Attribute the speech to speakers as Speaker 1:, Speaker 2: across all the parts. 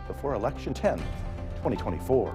Speaker 1: before Election 10, 2024.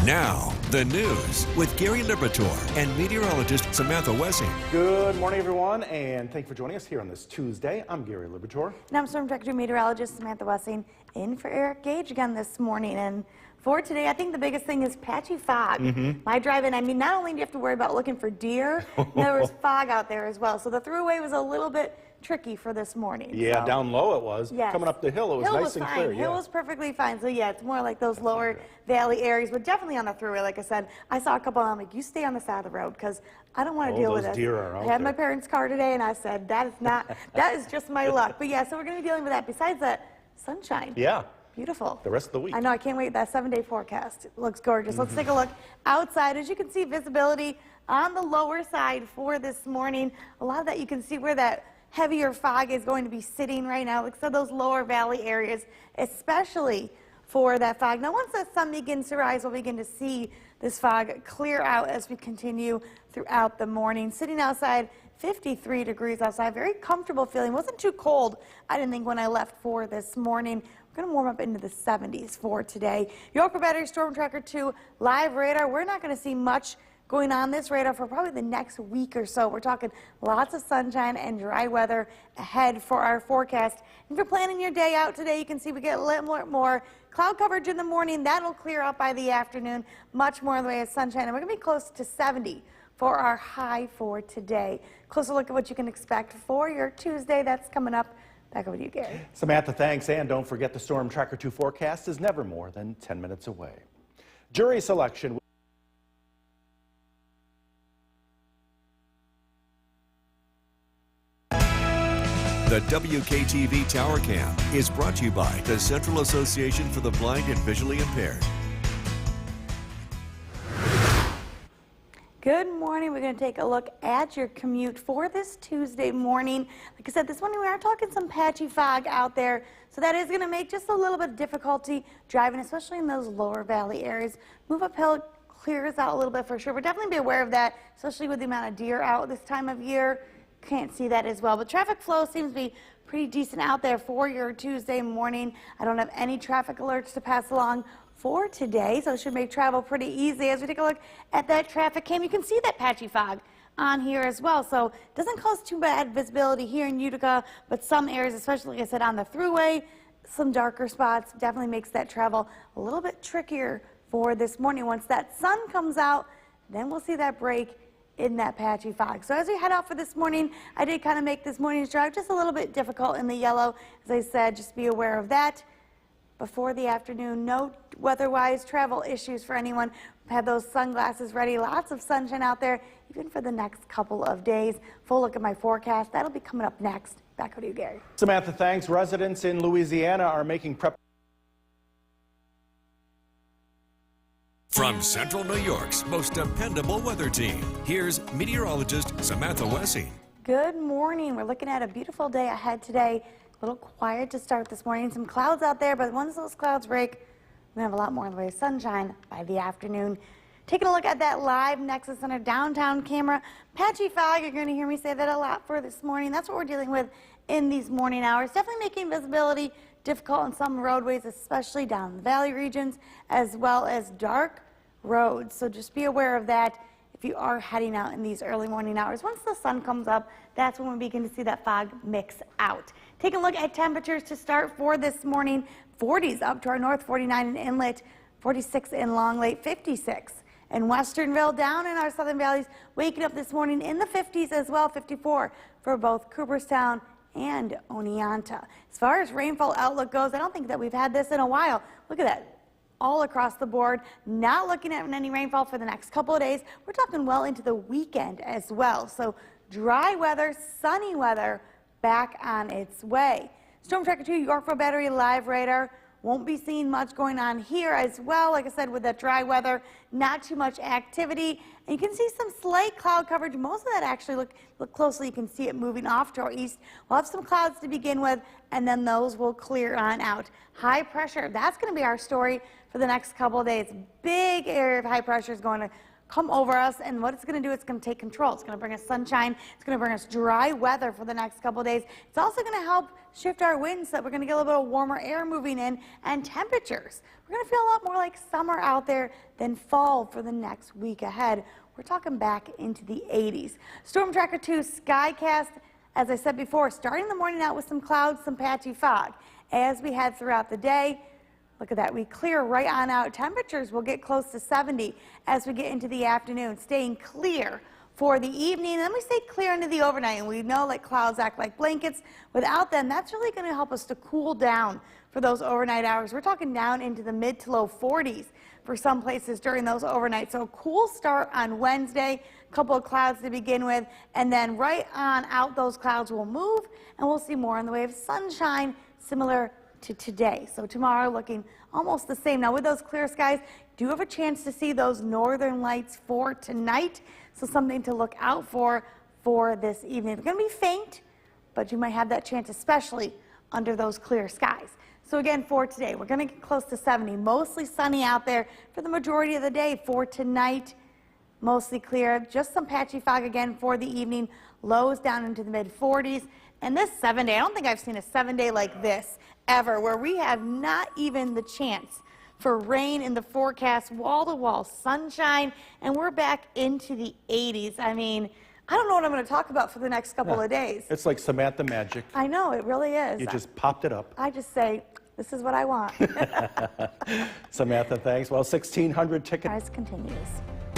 Speaker 2: Now, the news with Gary Liberatore and meteorologist Samantha Wessing.
Speaker 1: Good morning, everyone, and thank you for joining us here on this Tuesday. I'm Gary Liberatore.
Speaker 3: And I'm Storm Director Meteorologist Samantha Wessing, in for Eric Gage again this morning. And for today, I think the biggest thing is patchy fog. My drive-in, I mean, not only do you have to worry about looking for deer, there was fog out there as well. So the throughway was a little bit tricky for this morning.
Speaker 1: Yeah,
Speaker 3: so.
Speaker 1: Down low it was.
Speaker 3: Yes.
Speaker 1: Coming up the hill, it was nice and clear.
Speaker 3: Hill was perfectly fine. So yeah, it's more like those lower valley areas, but definitely on the throughway. Like I said, I saw a couple, and I'm like, you stay on the side of the road because I don't want to deal with
Speaker 1: those
Speaker 3: it.
Speaker 1: deer are out
Speaker 3: I had my
Speaker 1: there.
Speaker 3: parents' car today, and I said, that is not, that is just my luck. But yeah, so we're going to be dealing with that. Besides that, sunshine.
Speaker 1: Yeah.
Speaker 3: Beautiful.
Speaker 1: The rest of the week.
Speaker 3: I know, I can't wait. That 7-day forecast. It looks gorgeous. Let's take a look outside. As you can see, visibility on the lower side for this morning. A lot of that you can see where that heavier fog is going to be sitting right now. Like I said, those lower valley areas, especially for that fog. Now, once the sun begins to rise, we'll begin to see this fog clear out as we continue throughout the morning. Sitting outside, 53 degrees outside. Very comfortable feeling. Wasn't too cold, I didn't think, when I left for this morning. We're going to warm up into the 70s for today. York Battery Storm Tracker 2 live radar. We're not going to see much going on this radar for probably the next week or so. We're talking lots of sunshine and dry weather ahead for our forecast. If you're planning your day out today, you can see we get a little more cloud coverage in the morning. That'll clear up by the afternoon. Much more in the way of sunshine. And we're going to be close to 70 for our high for today. Closer look at what you can expect for your Tuesday. That's coming up. Back over to you, Gary.
Speaker 1: Samantha, thanks. And don't forget the Storm Tracker 2 forecast is never more than 10 minutes away. Jury selection.
Speaker 2: The WKTV Tower Cam is brought to you by the Central Association for the Blind and Visually Impaired.
Speaker 3: Good morning. We're going to take a look at your commute for this Tuesday morning. Like I said, this morning we are talking some patchy fog out there, so that is going to make just a little bit of difficulty driving, especially in those lower valley areas. Move uphill clears out a little bit for sure, but definitely be aware of that, especially with the amount of deer out this time of year. Can't see that as well, but traffic flow seems to be pretty decent out there for your Tuesday morning. I don't have any traffic alerts to pass along for today, so it should make travel pretty easy. As we take a look at that traffic cam, you can see that patchy fog on here as well, so it doesn't cause too bad visibility here in Utica, but some areas, especially like I said on the thruway, some darker spots, definitely makes that travel a little bit trickier for this morning. Once that sun comes out, then we'll see that break in that patchy fog. So as we head out for this morning, I did kind of make this morning's drive just a little bit difficult in the yellow. As I said, just be aware of that. Before the afternoon, no weather-wise travel issues for anyone. Have those sunglasses ready. Lots of sunshine out there, even for the next couple of days. Full look at my forecast. That'll be coming up next. Back over to you, Gary.
Speaker 1: Samantha, thanks. Residents in Louisiana are making prep.
Speaker 2: From Central New York's most dependable weather team, here's meteorologist Samantha Wessing.
Speaker 3: Good morning. We're looking at a beautiful day ahead today. A little quiet to start this morning. Some clouds out there, but once those clouds break, we're going to have a lot more in the way of sunshine by the afternoon. Taking a look at that live Nexus Center downtown camera. Patchy fog, you're going to hear me say that a lot for this morning. That's what we're dealing with in these morning hours. Definitely making visibility difficult on some roadways, especially down in the valley regions, as well as dark roads. So just be aware of that if you are heading out in these early morning hours. Once the sun comes up, that's when we begin to see that fog mix out. Take a look at temperatures to start for this morning. 40s up to our north, 49 in Inlet, 46 in Long Lake, 56 in Westernville, down in our southern valleys, waking up this morning in the 50s as well, 54 for both Cooperstown and Oneonta. As far as rainfall outlook goes, I don't think that we've had this in a while. Look at that. All across the board, not looking at any rainfall for the next couple of days. We're talking well into the weekend as well. So dry weather, sunny weather back on its way. Storm Tracker 2 Yorkville Battery live radar. Won't be seeing much going on here as well. Like I said, with that dry weather, not too much activity. And you can see some slight cloud coverage. Most of that actually, look closely, you can see it moving off to our east. We'll have some clouds to begin with, and then those will clear on out. High pressure, that's going to be our story for the next couple of days. Big area of high pressure is going to come over us, and what it's going to do, it's going to take control. It's going to bring us sunshine. It's going to bring us dry weather for the next couple of days. It's also going to help shift our winds so that we're going to get a little bit of warmer air moving in, and temperatures. We're going to feel a lot more like summer out there than fall for the next week ahead. We're talking back into the 80s. Storm Tracker 2 Skycast, as I said before, starting the morning out with some clouds, some patchy fog. As we head throughout the day, look at that, we clear right on out. Temperatures will get close to 70 as we get into the afternoon, staying clear for the evening. And then we stay clear into the overnight, and we know like clouds act like blankets. Without them, that's really going to help us to cool down for those overnight hours. We're talking down into the mid to low 40s for some places during those overnight. So cool start on Wednesday, a couple of clouds to begin with, and then right on out those clouds will move, and we'll see more in the way of sunshine similar to today. So tomorrow looking almost the same. Now with those clear skies, do have a chance to see those northern lights for tonight. So something to look out for this evening. They're going to be faint, but you might have that chance, especially under those clear skies. So again, for today, we're going to get close to 70. Mostly sunny out there for the majority of the day. For tonight, mostly clear. Just some patchy fog again for the evening. Lows down into the mid 40s. And this 7-day, I don't think I've seen a 7-day like this ever, where we have not even the chance for rain in the forecast, wall-to-wall sunshine, and we're back into the 80s. I mean, I don't know what I'm going to talk about for the next couple of days.
Speaker 1: It's like Samantha magic.
Speaker 3: I know, it really is.
Speaker 1: You just popped it up.
Speaker 3: I just say, this is what I want.
Speaker 1: Samantha, thanks. Well, 1,600 tickets.
Speaker 3: Rise continues.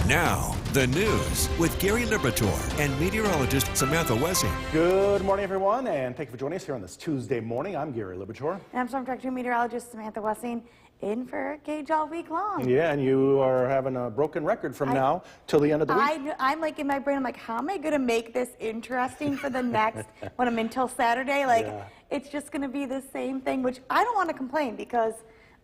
Speaker 2: Now, the news with Gary Liberatore and meteorologist Samantha Wessing.
Speaker 1: Good morning, everyone, and thank you for joining us here on this Tuesday morning. I'm Gary Liberatore.
Speaker 3: And I'm Storm Tracker 2 meteorologist Samantha Wessing, in for Gage all week long.
Speaker 1: Yeah, and you are having a broken record from now till the end of the week.
Speaker 3: I'm like in my brain, I'm like, how am I going to make this interesting for the next, when I'm until Saturday? Like,
Speaker 1: Yeah.
Speaker 3: It's just going to be the same thing, which I don't want to complain because,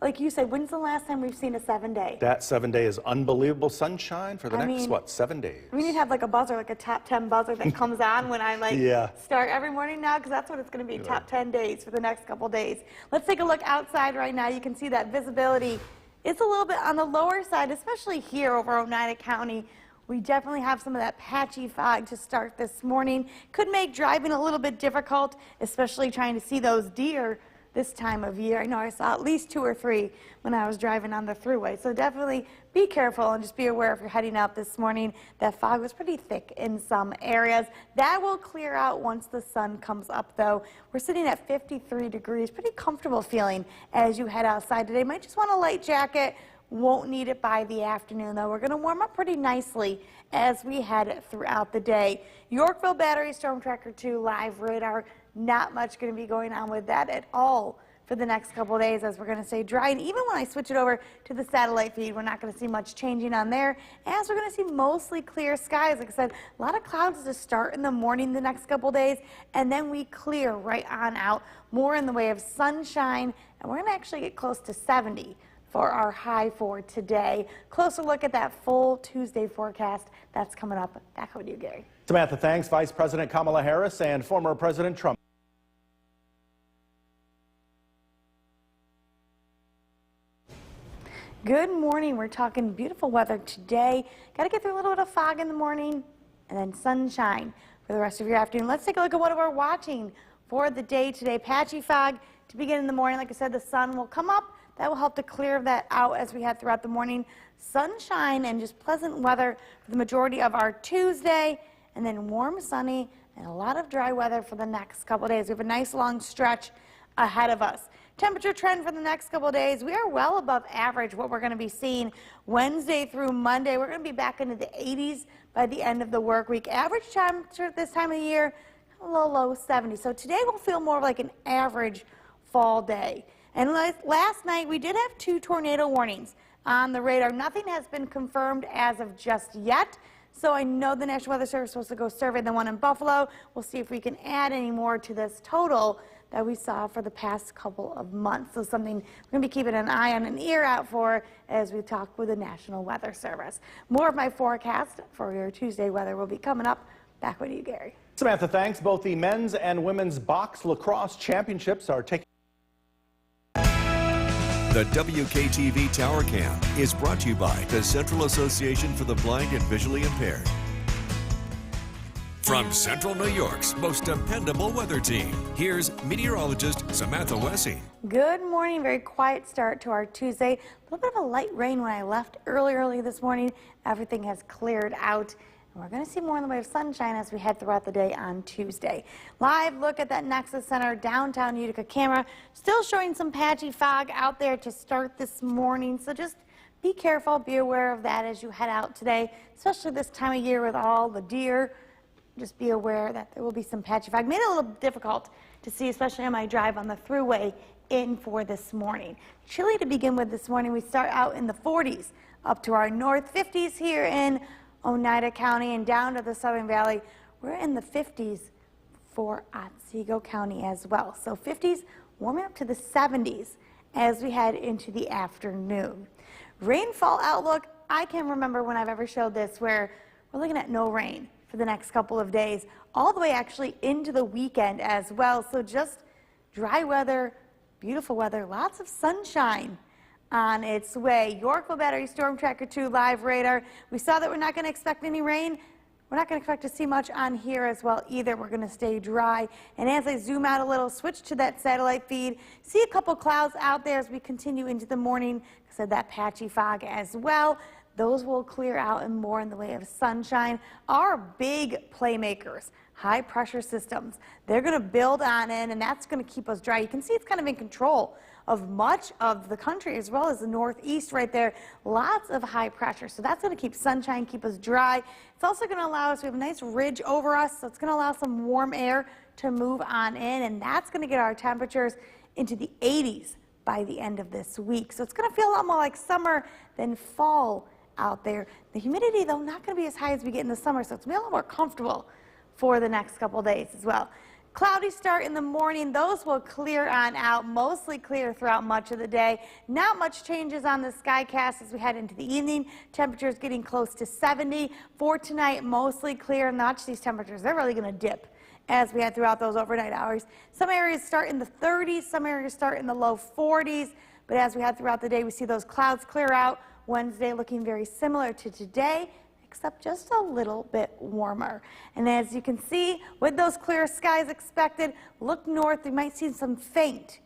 Speaker 3: like you said, when's the last time we've seen a 7-day?
Speaker 1: That 7-day is unbelievable sunshine for the next,
Speaker 3: mean,
Speaker 1: what, 7 days?
Speaker 3: We need to have like a buzzer, like a top 10 buzzer that comes on when I like
Speaker 1: Yeah.
Speaker 3: start every morning now, because that's what it's going to be, top 10 days for the next couple days. Let's take a look outside right now. You can see that visibility is a little bit on the lower side, especially here over Oneida County. We definitely have some of that patchy fog to start this morning. Could make driving a little bit difficult, especially trying to see those deer this time of year. I know I saw at least 2 or 3 when I was driving on the thruway. So definitely be careful and just be aware if you're heading out this morning. That fog was pretty thick in some areas. That will clear out once the sun comes up, though. We're sitting at 53 degrees. Pretty comfortable feeling as you head outside today. Might just want a light jacket. Won't need it by the afternoon, though. We're going to warm up pretty nicely as we head throughout the day. Yorkville Battery Storm Tracker 2 live radar. Not much going to be going on with that at all for the next couple of days, as we're going to stay dry. And even when I switch it over to the satellite feed, we're not going to see much changing on there, as we're going to see mostly clear skies. Like I said, a lot of clouds to start in the morning the next couple of days, and then we clear right on out. More in the way of sunshine, and we're going to actually get close to 70 for our high for today. Closer look at that full Tuesday forecast. That's coming up. Back over to you, Gary.
Speaker 1: Samantha, thanks. Vice President Kamala Harris and former President Trump.
Speaker 3: Good morning. We're talking beautiful weather today. Got to get through a little bit of fog in the morning and then sunshine for the rest of your afternoon. Let's take a look at what we're watching for the day today. Patchy fog to begin in the morning. Like I said, the sun will come up. That will help to clear that out as we head throughout the morning. Sunshine and just pleasant weather for the majority of our Tuesday, and then warm, sunny, and a lot of dry weather for the next couple of days. We have a nice long stretch ahead of us. Temperature trend for the next couple of days, we are well above average what we're going to be seeing Wednesday through Monday. We're going to be back into the 80s by the end of the work week. Average temperature at this time of the year, low 70s. So today will feel more like an average fall day. And last night we did have 2 tornado warnings on the radar. Nothing has been confirmed as of just yet. So I know the National Weather Service is supposed to go survey the one in Buffalo. We'll see if we can add any more to this total that we saw for the past couple of months. So something we're going to be keeping an eye on, an ear out for, as we talk with the National Weather Service. More of my forecast for your Tuesday weather will be coming up. Back with you, Gary.
Speaker 1: Samantha, thanks. Both the men's and women's box lacrosse championships are taking.
Speaker 2: The WKTV Tower Cam is brought to you by the Central Association for the Blind and Visually Impaired. From Central New York's most dependable weather team, here's meteorologist Samantha Wessing.
Speaker 3: Good morning. Very quiet start to our Tuesday. A little bit of a light rain when I left early this morning. Everything has cleared out. And we're going to see more in the way of sunshine as we head throughout the day on Tuesday. Live look at that Nexus Center downtown Utica camera. Still showing some patchy fog out there to start this morning. So just be careful, be aware of that as you head out today, especially this time of year with all the deer. Just be aware that there will be some patchy fog. Made it a little difficult to see, especially on my drive on the thruway in for this morning. Chilly to begin with this morning. We start out in the 40s up to our north 50s here in Oneida County and down to the Southern Valley. We're in the 50s for Otsego County as well. So 50s warming up to the 70s as we head into the afternoon. Rainfall outlook, I can't remember when I've ever showed this where we're looking at no rain for the next couple of days, all the way actually into the weekend as well. So just dry weather, beautiful weather, lots of sunshine on its way. Yorkville Battery Storm Tracker 2 live radar. We saw that we're not going to expect any rain. We're not going to expect to see much on here as well either. We're going to stay dry. And as I zoom out a little, switch to that satellite feed, see a couple clouds out there as we continue into the morning. I said that patchy fog as well. Those will clear out and more in the way of sunshine. Our big playmakers, high pressure systems, they're going to build on in, and that's going to keep us dry. You can see it's kind of in control of much of the country as well as the northeast right there. Lots of high pressure. So that's going to keep sunshine, keep us dry. It's also going to allow us, we have a nice ridge over us, so it's going to allow some warm air to move on in, and that's going to get our temperatures into the 80s by the end of this week. So it's going to feel a lot more like summer than fall out there. The humidity, though, not going to be as high as we get in the summer, so it's going to be a lot more comfortable for the next couple days as well. Cloudy start in the morning. Those will clear on out, mostly clear throughout much of the day. Not much changes on the skycast as we head into the evening. Temperatures getting close to 70. For tonight, mostly clear. Watch these temperatures. They're really going to dip as we head throughout those overnight hours. Some areas start in the 30s. Some areas start in the low 40s. But as we head throughout the day, we see those clouds clear out. Wednesday looking very similar to today, except just a little bit warmer. And as you can see, with those clear skies expected, look north. We might see some faint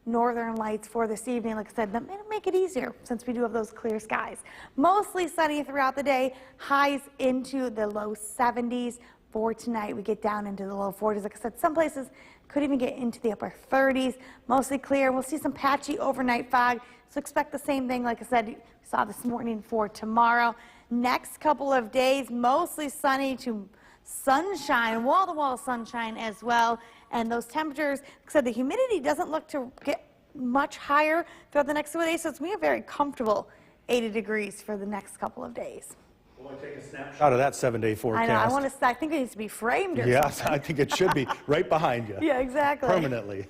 Speaker 3: northern lights for this evening. Like I said, that may make it easier since we do have those clear skies. Mostly sunny throughout the day, highs into the low 70s. For tonight, we get down into the low 40s. Like I said, some places could even get into the upper 30s. Mostly clear. We'll see some patchy overnight fog. So expect the same thing, like I said, we saw this morning for tomorrow. Next couple of days, mostly sunny to sunshine, wall-to-wall sunshine as well. And those temperatures, like I said, the humidity doesn't look to get much higher throughout the next couple of days. So it's going to be a very comfortable 80 degrees for the next couple of days.
Speaker 1: We'll take a snapshot of that 7-day forecast.
Speaker 3: I know, I think it needs to be framed or
Speaker 1: Yes,
Speaker 3: something.
Speaker 1: I think it should be right behind you.
Speaker 3: Yeah, exactly.
Speaker 1: Permanently.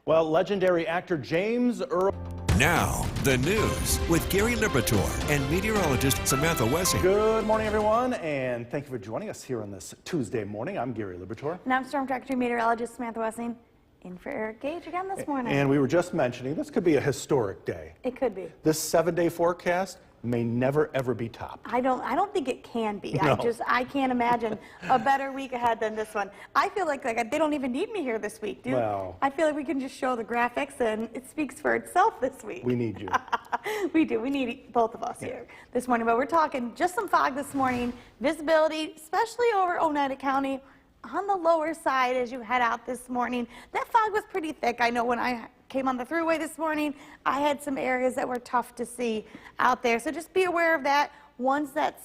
Speaker 1: Well, legendary actor James Earl.
Speaker 2: Now, the news with Gary Liberatore and meteorologist Samantha Wessing.
Speaker 1: Good morning, everyone, and thank you for joining us here on this Tuesday morning. I'm Gary Liberatore.
Speaker 3: And I'm Storm Tracker 2 meteorologist Samantha Wessing, in for Eric Gage again this morning.
Speaker 1: And we were just mentioning this could be a historic day.
Speaker 3: It could be.
Speaker 1: This 7-day forecast may never, ever be topped.
Speaker 3: I don't think it can be.
Speaker 1: No.
Speaker 3: I can't imagine a better week ahead than this one. I feel like they don't even need me here this week, dude.
Speaker 1: Well.
Speaker 3: I feel like we can just show the graphics and it speaks for itself this week.
Speaker 1: We need you.
Speaker 3: We do. We need both of us here this morning. But we're talking just some fog this morning. Visibility, especially over Oneida County, on the lower side as you head out this morning. That fog was pretty thick. I know when I came on the thruway this morning, I had some areas that were tough to see out there. So just be aware of that. Once that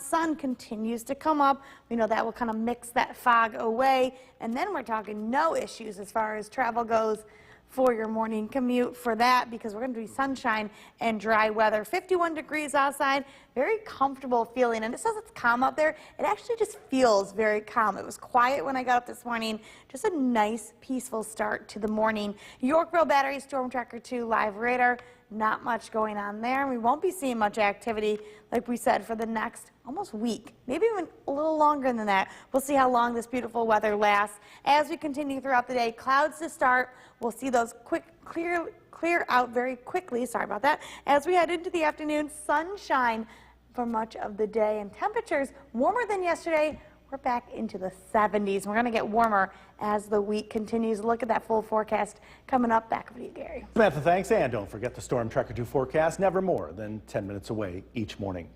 Speaker 3: sun continues to come up, we know that will kind of mix that fog away. And then we're talking no issues as far as travel goes for your morning commute for that, because we're going to be sunshine and dry weather. 51 degrees outside, very comfortable feeling. And it says it's calm out there. It actually just feels very calm. It was quiet when I got up this morning. Just a nice, peaceful start to the morning. Yorkville Battery Storm Tracker 2 live radar. Not much going on there. We won't be seeing much activity, like we said, for the next almost week, maybe even a little longer than that. We'll see how long this beautiful weather lasts. As we continue throughout the day, clouds to start. We'll see those clear out very quickly. Sorry about that. As we head into the afternoon, sunshine for much of the day, and temperatures warmer than yesterday, we're back into the 70s. We're going to get warmer as the week continues. Look at that full forecast coming up. Back over to you, Gary.
Speaker 1: Samantha, thanks. And don't forget the Storm Tracker 2 forecast, never more than 10 minutes away each morning.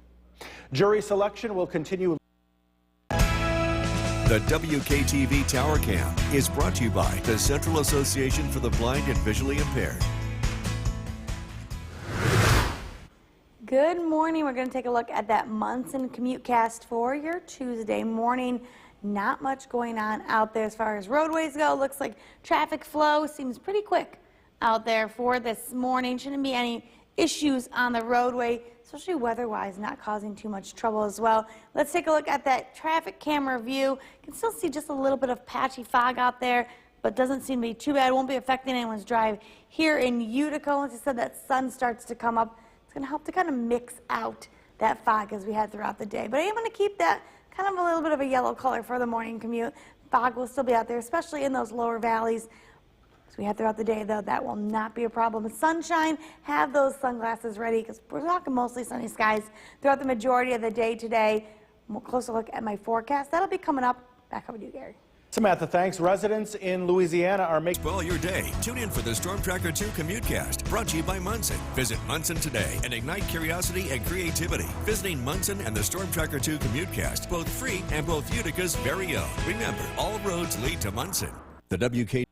Speaker 1: Jury selection will continue.
Speaker 2: The WKTV Tower Cam is brought to you by the Central Association for the Blind and Visually Impaired.
Speaker 3: Good morning. We're going to take a look at that Munson CommuteCast for your Tuesday morning. Not much going on out there as far as roadways go. Looks like traffic flow seems pretty quick out there for this morning. Shouldn't be any issues on the roadway, especially weather-wise, not causing too much trouble as well. Let's take a look at that traffic camera view. You can still see just a little bit of patchy fog out there, but doesn't seem to be too bad. Won't be affecting anyone's drive here in Utica. Once I said that sun starts to come up, it's going to help to kind of mix out that fog as we head throughout the day. But I am going to keep that kind of a little bit of a yellow color for the morning commute. Fog will still be out there, especially in those lower valleys. As we head throughout the day, though, that will not be a problem. With sunshine, have those sunglasses ready because we're talking mostly sunny skies throughout the majority of the day today. More closer look at my forecast. That'll be coming up. Back over to you, Gary.
Speaker 1: Samantha, thanks. Residents in Louisiana are making
Speaker 2: Well, your day. Tune in for the Storm Tracker 2 CommuteCast, brought to you by Munson. Visit Munson today and ignite curiosity and creativity. Visiting Munson and the Storm Tracker 2 CommuteCast, both free and both Utica's very own. Remember, all roads lead to Munson. The WK.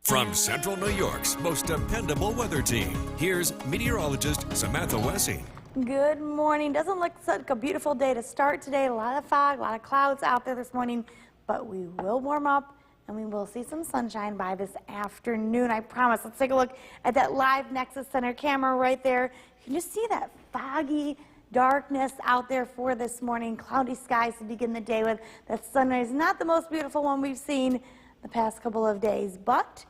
Speaker 2: From Central New York's most dependable weather team, here's meteorologist Samantha Wessing.
Speaker 3: Good morning. Doesn't look like a beautiful day to start today. A lot of fog, a lot of clouds out there this morning, but we will warm up and we will see some sunshine by this afternoon. I promise. Let's take a look at that live Nexus Center camera right there. You can just see that foggy darkness out there for this morning. Cloudy skies to begin the day with. That sunrise, not the most beautiful one we've seen the past couple of days, but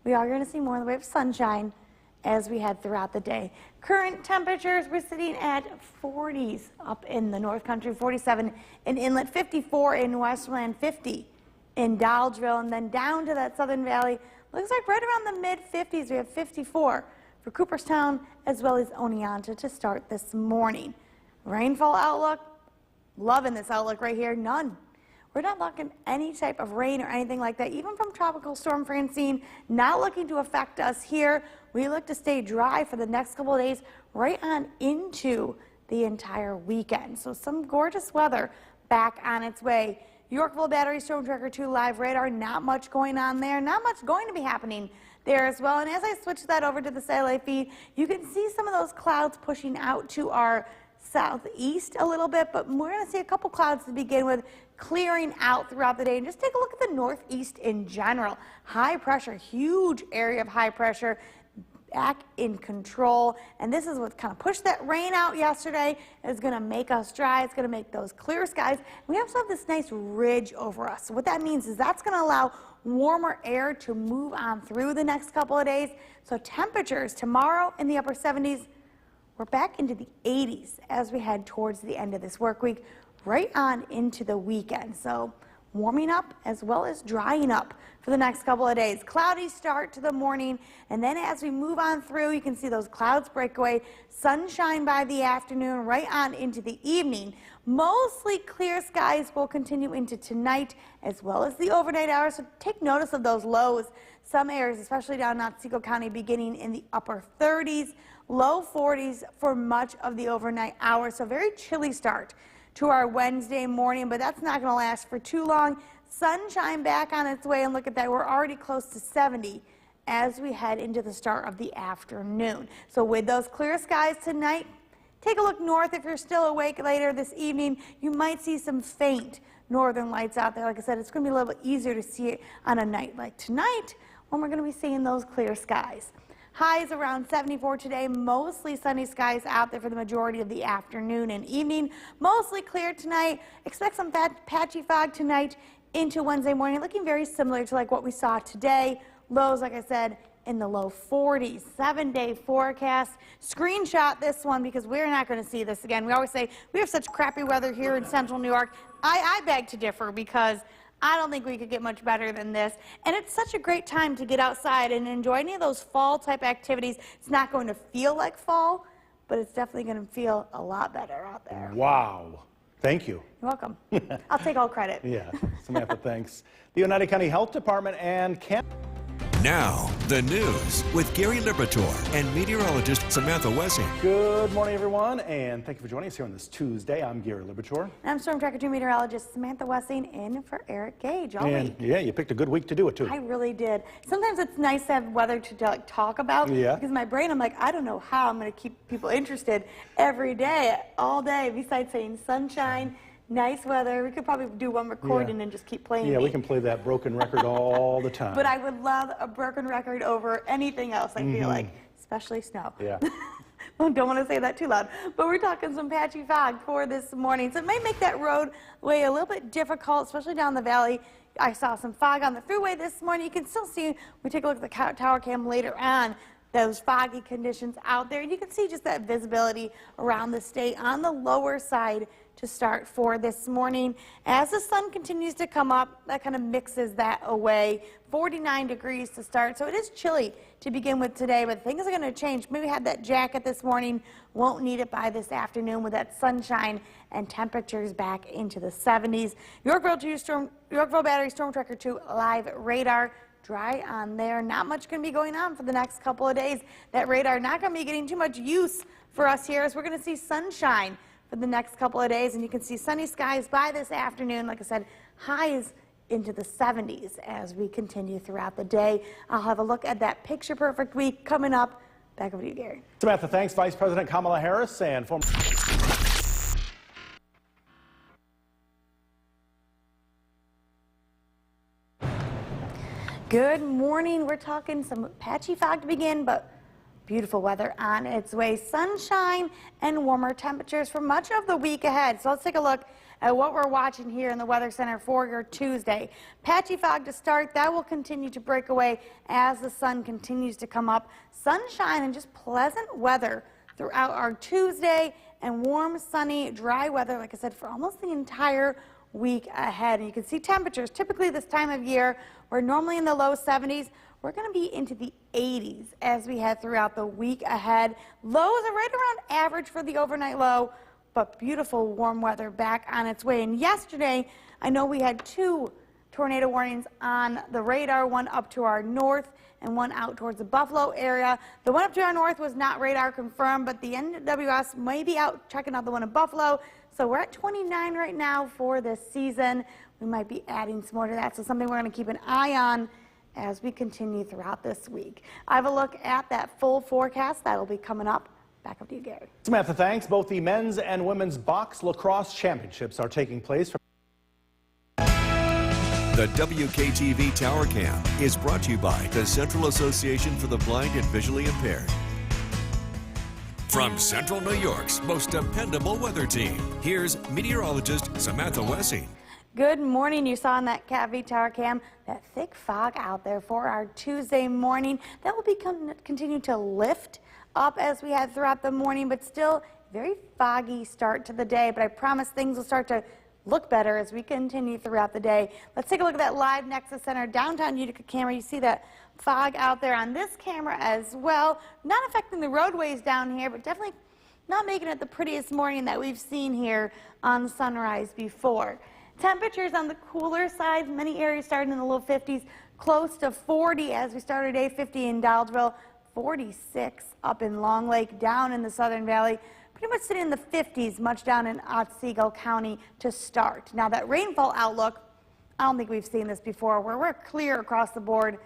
Speaker 3: we are going to see more in the way of sunshine as we head throughout the day. Current temperatures, we're sitting at 40s up in the North Country, 47 in Inlet, 54 in Westland, 50 in Dodgeville, and then down to that Southern Valley. Looks like right around the mid-50s. We have 54 for Cooperstown as well as Oneonta to start this morning. Rainfall outlook, loving this outlook right here, none. We're not looking any type of rain or anything like that, even from Tropical Storm Francine, not looking to affect us here. We look to stay dry for the next couple of days, right on into the entire weekend. So some gorgeous weather back on its way. Yorkville Battery Storm Tracker 2 live radar, not much going on there, not much going to be happening there as well. And as I switch that over to the satellite feed, you can see some of those clouds pushing out to our southeast a little bit, but we're going to see a couple clouds to begin with clearing out throughout the day. And just take a look at the northeast in general. High pressure, huge area of high pressure back in control. And this is what kind of pushed that rain out yesterday. It's going to make us dry. It's going to make those clear skies. We also have this nice ridge over us. So what that means is that's going to allow warmer air to move on through the next couple of days. So temperatures tomorrow in the upper 70s. We're back into the 80s as we head towards the end of this work week, right on into the weekend. So warming up as well as drying up for the next couple of days. Cloudy start to the morning, and then as we move on through, you can see those clouds break away. Sunshine by the afternoon, right on into the evening. Mostly clear skies will continue into tonight as well as the overnight hours. So take notice of those lows. Some areas, especially down in Otsego County, beginning in the upper 30s. Low 40s for much of the overnight hours, so very chilly start to our Wednesday morning, but that's not going to last for too long. Sunshine back on its way, and look at that, we're already close to 70 as we head into the start of the afternoon. So with those clear skies tonight, take a look north. If you're still awake later this evening, you might see some faint northern lights out there. Like I said, it's going to be a little bit easier to see it on a night like tonight when we're going to be seeing those clear skies. Highs around 74 today, mostly sunny skies out there for the majority of the afternoon and evening. Mostly clear tonight. Expect some patchy fog tonight into Wednesday morning, looking very similar to like what we saw today. Lows, like I said, in the low 40s. 7-day forecast. Screenshot this one because we're not going to see this again. We always say we have such crappy weather here in central New York. I beg to differ because I don't think we could get much better than this. And it's such a great time to get outside and enjoy any of those fall type activities. It's not going to feel like fall, but it's definitely going to feel a lot better out there.
Speaker 1: Wow. Thank you.
Speaker 3: You're welcome. I'll take all credit.
Speaker 1: Yeah, Samantha, thanks. The Oneida County Health Department and
Speaker 2: Now, the news with Gary Liberatore and meteorologist Samantha Wessing.
Speaker 1: Good morning, everyone, and thank you for joining us here on this Tuesday. I'm Gary Liberatore.
Speaker 3: And I'm Storm Tracker 2 meteorologist Samantha Wessing in for Eric Gage all week.
Speaker 1: Yeah, you picked a good week to do it, too.
Speaker 3: I really did. Sometimes it's nice to have weather to talk about.
Speaker 1: Yeah.
Speaker 3: Because my brain, I'm like, I don't know how I'm going to keep people interested every day, all day, besides saying sunshine, nice weather. We could probably do one recording and just keep playing.
Speaker 1: Yeah, we can play that broken record all the time.
Speaker 3: But I would love a broken record over anything else, I feel like, especially snow.
Speaker 1: Yeah.
Speaker 3: Well, don't want to say that too loud. But we're talking some patchy fog for this morning. So it may make that roadway a little bit difficult, especially down the valley. I saw some fog on the freeway this morning. You can still see, we take a look at the tower cam later on, those foggy conditions out there. And you can see just that visibility around the state on the lower side to start for this morning. As the sun continues to come up, that kind of mixes that away. 49 degrees to start, so it is chilly to begin with today, but things are going to change. Maybe had that jacket this morning, won't need it by this afternoon with that sunshine and temperatures back into the 70s. Yorkville Battery Storm Tracker 2 live radar. Dry on there. Not much going to be going on for the next couple of days. That radar not going to be getting too much use for us here, as we're going to see sunshine for the next couple of days, and you can see sunny skies by this afternoon. Like I said, highs into the 70s as we continue throughout the day. I'll have a look at that picture perfect week coming up. Back over to you, Gary.
Speaker 1: Samantha, thanks. Vice President Kamala Harris and former...
Speaker 3: Good morning. We're talking some patchy fog to begin, but beautiful weather on its way. Sunshine and warmer temperatures for much of the week ahead. So let's take a look at what we're watching here in the Weather Center for your Tuesday. Patchy fog to start. That will continue to break away as the sun continues to come up. Sunshine and just pleasant weather throughout our Tuesday, and warm, sunny, dry weather, like I said, for almost the entire week ahead. And you can see temperatures typically this time of year, we're normally in the low 70s. We're going to be into the 80s as we head throughout the week ahead. Lows are right around average for the overnight low, but beautiful warm weather back on its way. And yesterday, I know we had 2 tornado warnings on the radar, one up to our north and one out towards the Buffalo area. The one up to our north was not radar confirmed, but the NWS may be out checking out the one in Buffalo. So we're at 29 right now for this season. We might be adding some more to that, so something we're going to keep an eye on as we continue throughout this week. I have a look at that full forecast. That'll be coming up. Back up to you, Gary.
Speaker 1: Samantha, thanks. Both the men's and women's box lacrosse championships are taking place.
Speaker 2: The WKTV Tower Cam is brought to you by the Central Association for the Blind and Visually Impaired. From Central New York's most dependable weather team, here's meteorologist Samantha Wessing.
Speaker 3: Good morning. You saw in that CATV Tower Cam that thick fog out there for our Tuesday morning. That will continue to lift up as we head throughout the morning, but still very foggy start to the day. But I promise things will start to look better as we continue throughout the day. Let's take a look at that live Nexus Center downtown Utica camera. You see that fog out there on this camera as well. Not affecting the roadways down here, but definitely not making it the prettiest morning that we've seen here on Sunrise before. Temperatures on the cooler side, many areas starting in the low 50s, close to 40 as we started today, 50 in Dowdesville, 46 up in Long Lake, down in the Southern Valley, pretty much sitting in the 50s, much down in Otsego County to start. Now that rainfall outlook, I don't think we've seen this before, where we're clear across the board,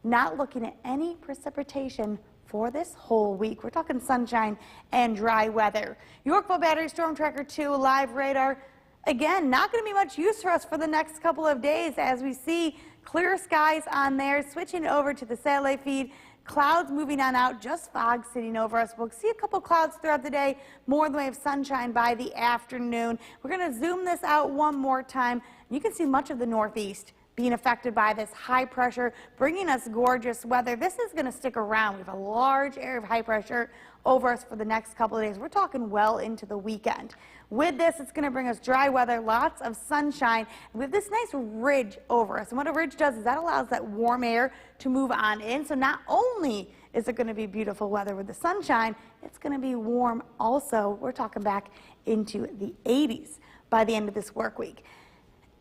Speaker 3: not looking at any precipitation for this whole week. We're talking sunshine and dry weather. Yorkville Battery Storm Tracker 2 live radar. Again, not going to be much use for us for the next couple of days as we see clear skies on there. Switching over to the satellite feed, clouds moving on out, just fog sitting over us. We'll see a couple clouds throughout the day, more in the way of sunshine by the afternoon. We're going to zoom this out one more time. You can see much of the northeast being affected by this high pressure, bringing us gorgeous weather. This is going to stick around. We have a large area of high pressure over us for the next couple of days. We're talking well into the weekend. With this, it's going to bring us dry weather, lots of sunshine, and we have this nice ridge over us. And what a ridge does is that allows that warm air to move on in. So not only is it going to be beautiful weather with the sunshine, it's going to be warm also. We're talking back into the 80s. by the end of this work week.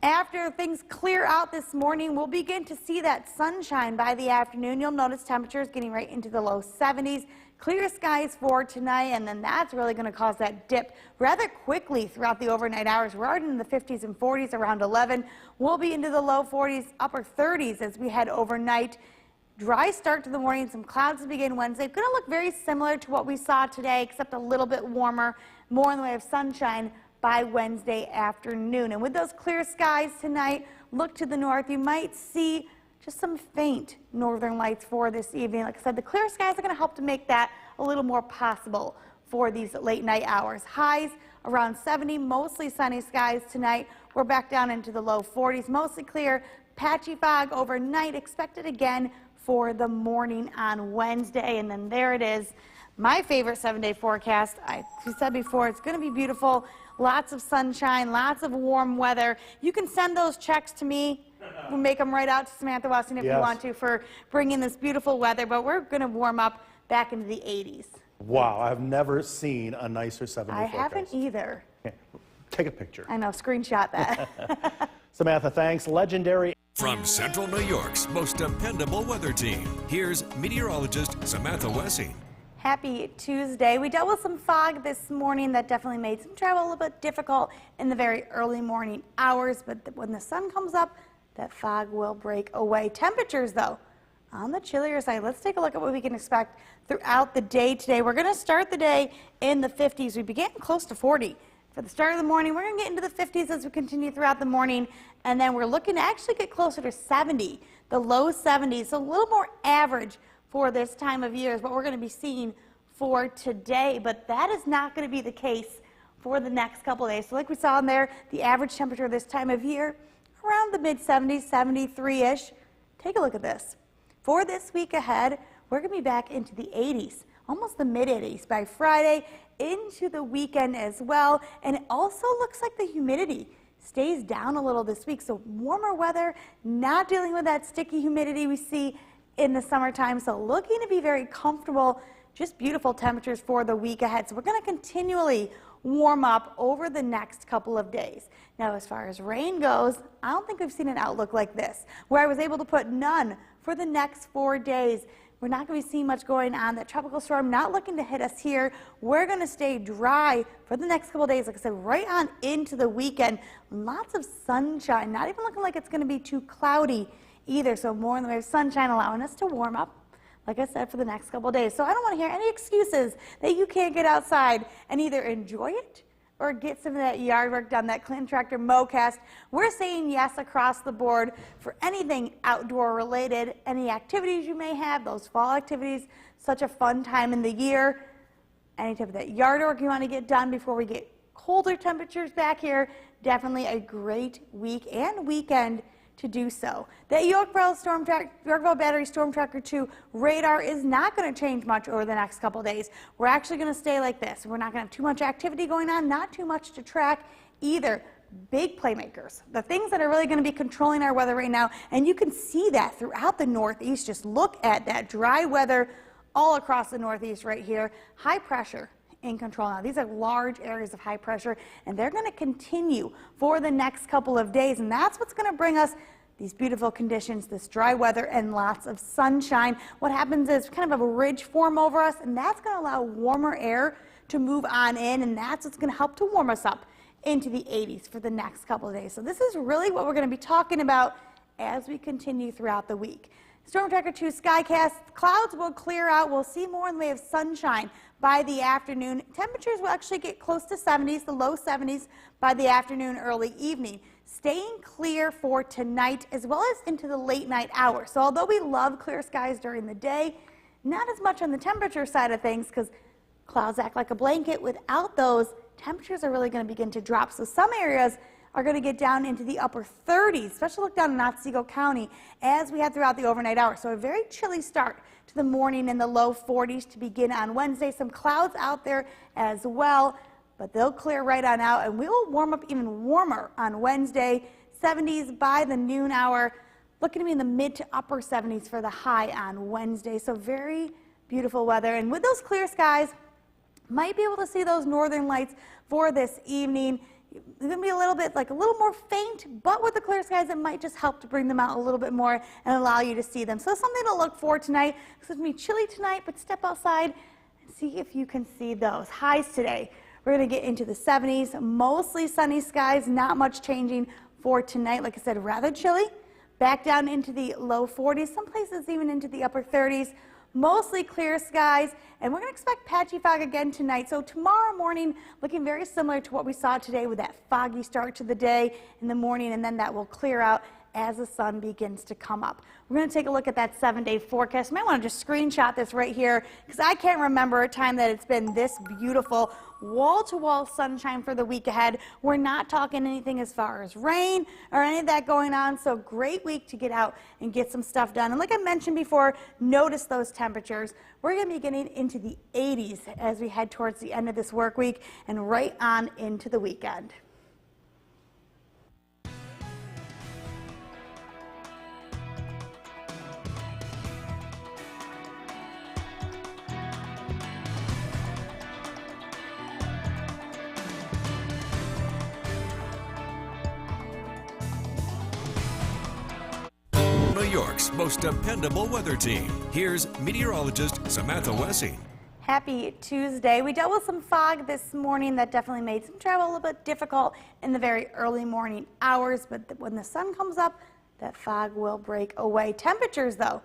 Speaker 3: After things clear out this morning, we'll begin to see that sunshine by the afternoon. You'll notice temperatures getting right into the low 70s. Clear skies for tonight, and then that's really going to cause that dip rather quickly throughout the overnight hours. We're already in the 50s and 40s around 11. We'll be into the low 40s, upper 30s as we head overnight. Dry start to the morning. Some clouds to begin Wednesday. Going to look very similar to what we saw today, except a little bit warmer, more in the way of sunshine by Wednesday afternoon. And with those clear skies tonight, look to the north. You might see just some faint northern lights for this evening. Like I said, the clear skies are going to help to make that a little more possible for these late night hours. Highs around 70, mostly sunny skies tonight. We're back down into the low 40s, mostly clear. Patchy fog overnight expected again for the morning on Wednesday. And then there it is, my favorite 7-day forecast. I said before, it's going to be beautiful. Lots of sunshine, lots of warm weather. You can send those checks to me. We'll make them right out to Samantha Weston if you want to for bringing this beautiful weather. But we're going to warm up back into the 80s.
Speaker 1: Wow, I've never seen a nicer 7-day forecast.
Speaker 3: I haven't either.
Speaker 1: Okay. Take a picture.
Speaker 3: I know, screenshot that.
Speaker 1: Samantha, thanks. Legendary.
Speaker 2: From Central New York's most dependable weather team, here's meteorologist Samantha Wessing.
Speaker 3: Happy Tuesday. We dealt with some fog this morning that definitely made some travel a little bit difficult in the very early morning hours, but when the sun comes up, that fog will break away. Temperatures, though, on the chillier side. Let's take a look at what we can expect throughout the day today. We're going to start the day in the 50s. We began close to 40 for the start of the morning. We're going to get into the 50s as we continue throughout the morning, and then we're looking to actually get closer to 70, the low 70s, so a little more average for this time of year is what we're going to be seeing for today, but that is not going to be the case for the next couple of days. So like we saw in there, the average temperature this time of year, around the mid-70s, 73-ish. Take a look at this. For this week ahead, we're going to be back into the 80s, almost the mid-80s by Friday, into the weekend as well. And it also looks like the humidity stays down a little this week. So warmer weather, not dealing with that sticky humidity we see in the summertime. So looking to be very comfortable, just beautiful temperatures for the week ahead. So we're going to continually warm up over the next couple of days. Now, as far as rain goes, I don't think we've seen an outlook like this, where I was able to put none for the next 4 days. We're not going to be seeing much going on. That tropical storm not looking to hit us here. We're going to stay dry for the next couple of days, like I said, right on into the weekend. Lots of sunshine, not even looking like it's going to be too cloudy either. So more in the way of sunshine, allowing us to warm up, like I said, for the next couple of days. So I don't want to hear any excuses that you can't get outside and either enjoy it or get some of that yard work done, that Clinton Tractor Mowcast. We're saying yes across the board for anything outdoor related, any activities you may have, those fall activities, such a fun time in the year. Any type of that yard work you want to get done before we get colder temperatures back here, definitely a great week and weekend to do so. The Yorkville Battery Storm Tracker 2 radar is not going to change much over the next couple days. We're actually going to stay like this. We're not going to have too much activity going on, not too much to track either. Big playmakers, the things that are really going to be controlling our weather right now, and you can see that throughout the Northeast. Just look at that dry weather all across the Northeast right here. High pressure in control now. These are large areas of high pressure, and they're going to continue for the next couple of days, and that's what's going to bring us these beautiful conditions, this dry weather and lots of sunshine. What happens is kind of a ridge form over us, and that's going to allow warmer air to move on in, and that's what's going to help to warm us up into the 80s for the next couple of days. So this is really what we're going to be talking about as we continue throughout the week. Storm Tracker 2 Skycast, clouds will clear out. We'll see more in the way of sunshine by the afternoon. Temperatures will actually get close to 70s, the low 70s by the afternoon, early evening. Staying clear for tonight as well as into the late night hours. So although we love clear skies during the day, not as much on the temperature side of things because clouds act like a blanket. Without those, temperatures are really going to begin to drop. So some areas are going to get down into the upper 30s, especially look down in Otsego County as we had throughout the overnight hours. So a very chilly start to the morning in the low 40s to begin on Wednesday. Some clouds out there as well, but they'll clear right on out, and we will warm up even warmer on Wednesday. 70s by the noon hour, looking to be in the mid to upper 70s for the high on Wednesday. So very beautiful weather, and with those clear skies, might be able to see those northern lights for this evening. It's going to be a little bit like a little more faint, but with the clear skies, it might just help to bring them out a little bit more and allow you to see them. So something to look for tonight. It's going to be chilly tonight, but step outside and see if you can see those. Highs today, we're going to get into the 70s, mostly sunny skies, not much changing for tonight. Like I said, rather chilly. Back down into the low 40s, some places even into the upper 30s. Mostly clear skies, and we're going to expect patchy fog again tonight. So tomorrow morning, looking very similar to what we saw today with that foggy start to the day in the morning, and then that will clear out as the sun begins to come up. We're going to take a look at that 7-day forecast. You might want to just screenshot this right here because I can't remember a time that it's been this beautiful wall-to-wall sunshine for the week ahead. We're not talking anything as far as rain or any of that going on, so great week to get out and get some stuff done. And like I mentioned before, notice those temperatures. We're going to be getting into the 80s as we head towards the end of this work week and right on into the weekend.
Speaker 2: New York's most dependable weather team. Here's meteorologist Samantha Wessing.
Speaker 3: Happy Tuesday. We dealt with some fog this morning that definitely made some travel a little bit difficult in the very early morning hours, but when the sun comes up, that fog will break away. Temperatures, though,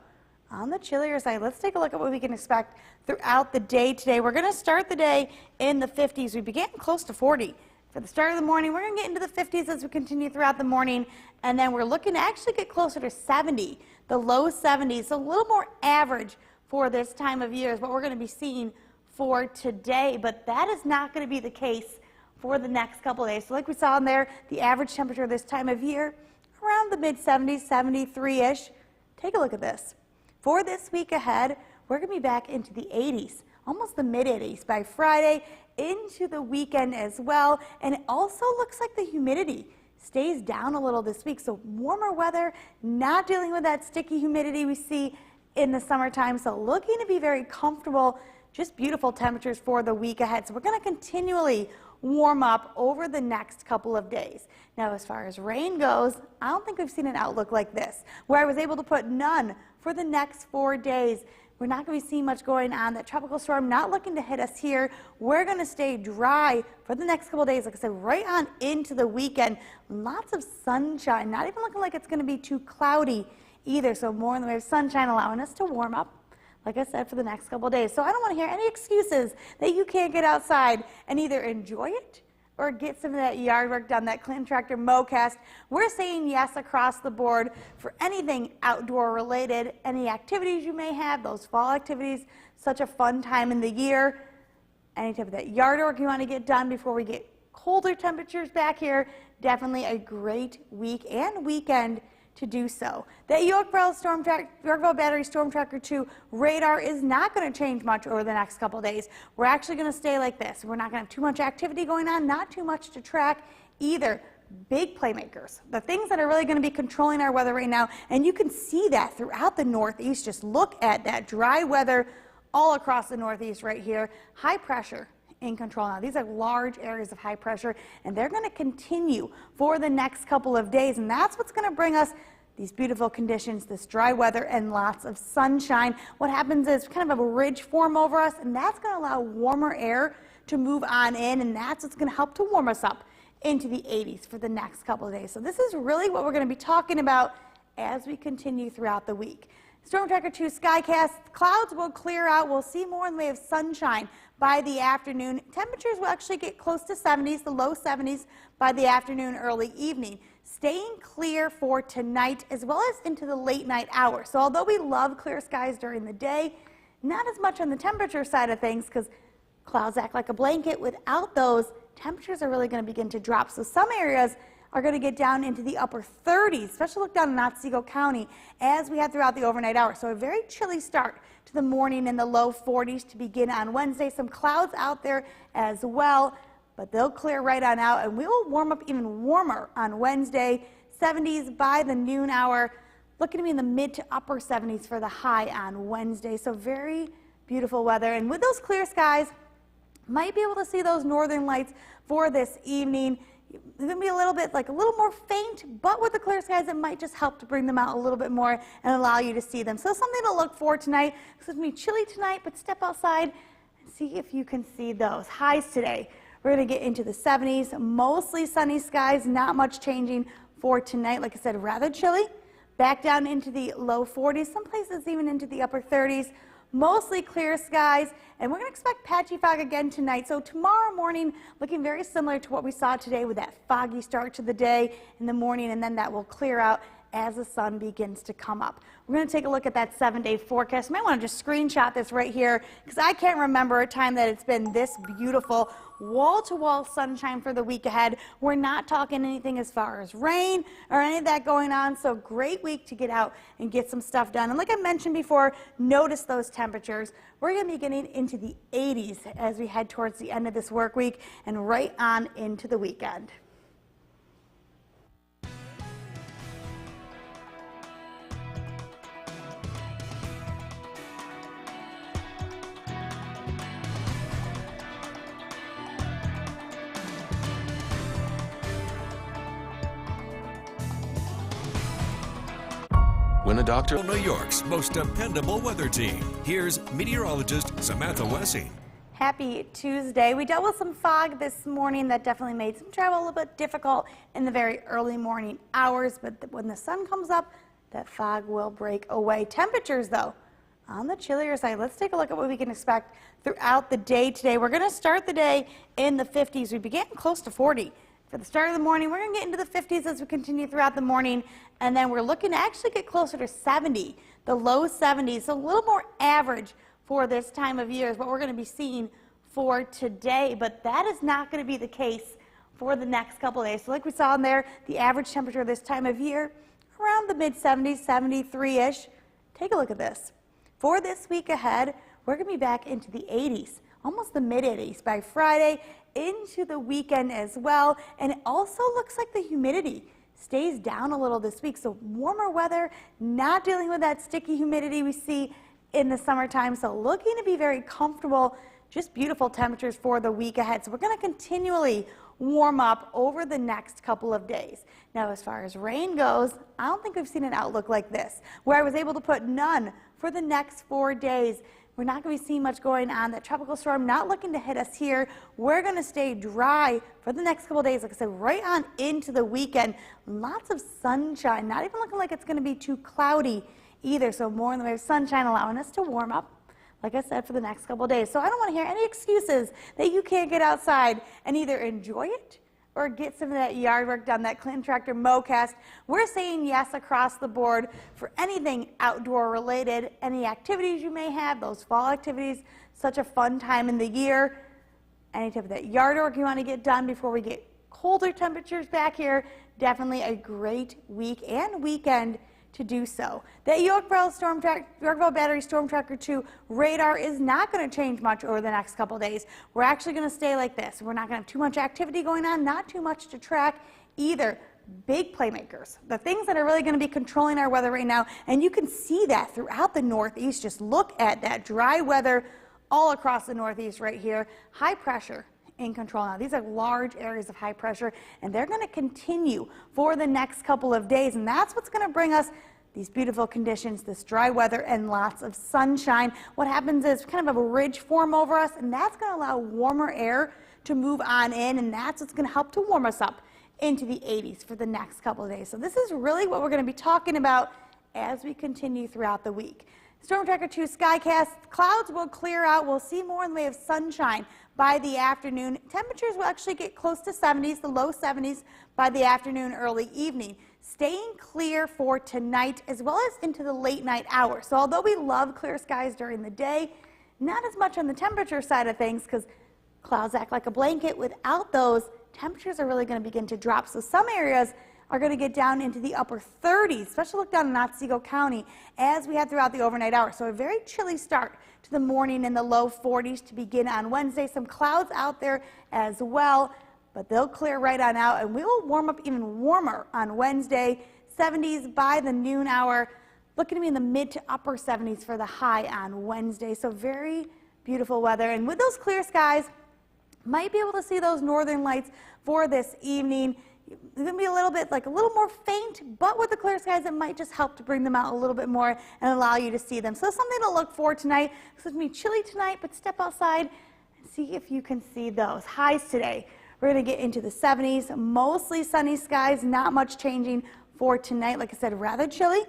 Speaker 3: on the chillier side. Let's take a look at what we can expect throughout the day today. We're going to start the day in the 50s. We began close to 40. For the start of the morning, we're going to get into the 50s as we continue throughout the morning, and then we're looking to actually get closer to 70, the low 70s, so a little more average for this time of year is what we're going to be seeing for today, but that is not going to be the case for the next couple of days. So like we saw in there, the average temperature this time of year, around the mid-70s, 73-ish. Take a look at this. For this week ahead, we're going to be back into the 80s, almost the mid-80s by Friday, into the weekend as well. And it also looks like the humidity stays down a little this week. So warmer weather, not dealing with that sticky humidity we see in the summertime. So looking to be very comfortable, just beautiful temperatures for the week ahead. So we're going to continually warm up over the next couple of days. Now, as far as rain goes, I don't think we've seen an outlook like this, where I was able to put none for the next 4 days. We're not going to be seeing much going on. That tropical storm not looking to hit us here. We're going to stay dry for the next couple of days, like I said, right on into the weekend. Lots of sunshine, not even looking like it's going to be too cloudy either. So more in the way of sunshine allowing us to warm up, like I said, for the next couple of days. So I don't want to hear any excuses that you can't get outside and either enjoy it or get some of that yard work done, that Clinton Tractor Mowcast. We're saying yes across the board for anything outdoor related, any activities you may have, those fall activities, such a fun time in the year. Any type of that yard work you want to get done before we get colder temperatures back here, definitely a great week and weekend to do so. The Yorkville Battery Storm Tracker 2 radar is not going to change much over the next couple of days. We're actually going to stay like this. We're not going to have too much activity going on, not too much to track either. Big playmakers, the things that are really going to be controlling our weather right now, and you can see that throughout the Northeast. Just look at that dry weather all across the Northeast right here. High pressure in control now. These are large areas of high pressure, and they're going to continue for the next couple of days, and that's what's going to bring us these beautiful conditions, this dry weather and lots of sunshine. What happens is kind of a ridge form over us, and that's going to allow warmer air to move on in, and that's what's going to help to warm us up into the 80s for the next couple of days. So this is really what we're going to be talking about as we continue throughout the week. Storm Tracker 2 Skycast, clouds will clear out. We'll see more in the way of sunshine by the afternoon. Temperatures will actually get close to 70s, the low 70s by the afternoon, early evening. Staying clear for tonight as well as into the late night hours. So although we love clear skies during the day, not as much on the temperature side of things because clouds act like a blanket. Without those, temperatures are really going to begin to drop. So some areas are going to get down into the upper 30s, especially look down in Otsego County as we head throughout the overnight hours. So a very chilly start to the morning in the low 40s to begin on Wednesday. Some clouds out there as well, but they'll clear right on out, and we will warm up even warmer on Wednesday. 70s by the noon hour, looking to be in the mid to upper 70s for the high on Wednesday. So very beautiful weather, and with those clear skies, might be able to see those northern lights for this evening. It's going to be a little bit like a little more faint, but with the clear skies, it might just help to bring them out a little bit more and allow you to see them. So something to look for tonight. It's going to be chilly tonight, but step outside and see if you can see those. Highs today, we're going to get into the 70s, mostly sunny skies, not much changing for tonight. Like I said, rather chilly. Back down into the low 40s, some places even into the upper 30s. Mostly clear skies, and we're going to expect patchy fog again tonight. So tomorrow morning, looking very similar to what we saw today with that foggy start to the day in the morning, and then that will clear out as the sun begins to come up. We're going to take a look at that 7-day forecast. You might want to just screenshot this right here, because I can't remember a time that it's been this beautiful. Wall-to-wall sunshine for the week ahead. We're not talking anything as far as rain or any of that going on, so great week to get out and get some stuff done. And like I mentioned before, notice those temperatures. We're going to be getting into the 80s as we head towards the end of this work week and right on into the weekend.
Speaker 2: When a doctor, New York's most dependable weather team. Here's meteorologist Samantha Wessing.
Speaker 3: Happy Tuesday. We dealt with some fog this morning that definitely made some travel a little bit difficult in the very early morning hours, but when the sun comes up, that fog will break away. Temperatures, though, on the chillier side. Let's take a look at what we can expect throughout the day today. We're going to start the day in the 50s. We began close to 40. For the start of the morning, we're going to get into the 50s as we continue throughout the morning, and then we're looking to actually get closer to 70, the low 70s, so a little more average for this time of year is what we're going to be seeing for today, but that is not going to be the case for the next couple of days. So like we saw in there, the average temperature this time of year, around the mid-70s, 73-ish. Take a look at this. For this week ahead, we're going to be back into the 80s, almost the mid-80s by Friday, into the weekend as well. And it also looks like the humidity stays down a little this week. So warmer weather, not dealing with that sticky humidity we see in the summertime. So looking to be very comfortable, just beautiful temperatures for the week ahead. So we're going to continually warm up over the next couple of days. Now, as far as rain goes, I don't think we've seen an outlook like this, where I was able to put none for the next 4 days. We're not going to be seeing much going on. That tropical storm not looking to hit us here. We're going to stay dry for the next couple of days. Like I said, right on into the weekend. Lots of sunshine, not even looking like it's going to be too cloudy either. So more in the way of sunshine allowing us to warm up, like I said, for the next couple of days. So I don't want to hear any excuses that you can't get outside and either enjoy it or get some of that yard work done, that Clinton Tractor Mowcast. We're saying yes across the board for anything outdoor related, any activities you may have, those fall activities, such a fun time in the year. Any type of that yard work you want to get done before we get colder temperatures back here, definitely a great week and weekend to do so. That Yorkville Battery Storm Tracker 2 radar is not going to change much over the next couple days. We're actually going to stay like this. We're not going to have too much activity going on, not too much to track either. Big playmakers, the things that are really going to be controlling our weather right now, and you can see that throughout the Northeast. Just look at that dry weather all across the Northeast right here. High pressure in control now. These are large areas of high pressure, and they're going to continue for the next couple of days, and that's what's going to bring us these beautiful conditions, this dry weather and lots of sunshine. What happens is kind of a ridge form over us, and that's going to allow warmer air to move on in, and that's what's going to help to warm us up into the 80s for the next couple of days. So this is really what we're going to be talking about as we continue throughout the week. Storm Tracker 2 Skycast, clouds will clear out. We'll see more in the way of sunshine by the afternoon. Temperatures will actually get close to 70s, the low 70s by the afternoon, early evening. Staying clear for tonight as well as into the late night hours. So although we love clear skies during the day, not as much on the temperature side of things because clouds act like a blanket. Without those, temperatures are really going to begin to drop. So some areas are going to get down into the upper 30s, especially look down in Otsego County as we had throughout the overnight hours. So a very chilly start to the morning in the low 40s to begin on Wednesday. Some clouds out there as well, but they'll clear right on out, and we will warm up even warmer on Wednesday. 70s by the noon hour, looking to be in the mid to upper 70s for the high on Wednesday. So very beautiful weather, and with those clear skies, Might be able to see those northern lights for this evening. It's going to be a little bit like a little more faint, but with the clear skies, it might just help to bring them out a little bit more and allow you to see them. So something to look for tonight. It's going to be chilly tonight, but step outside and see if you can see those. Highs today, we're going to get into the 70s, mostly sunny skies, not much changing for tonight. Like I said, rather chilly.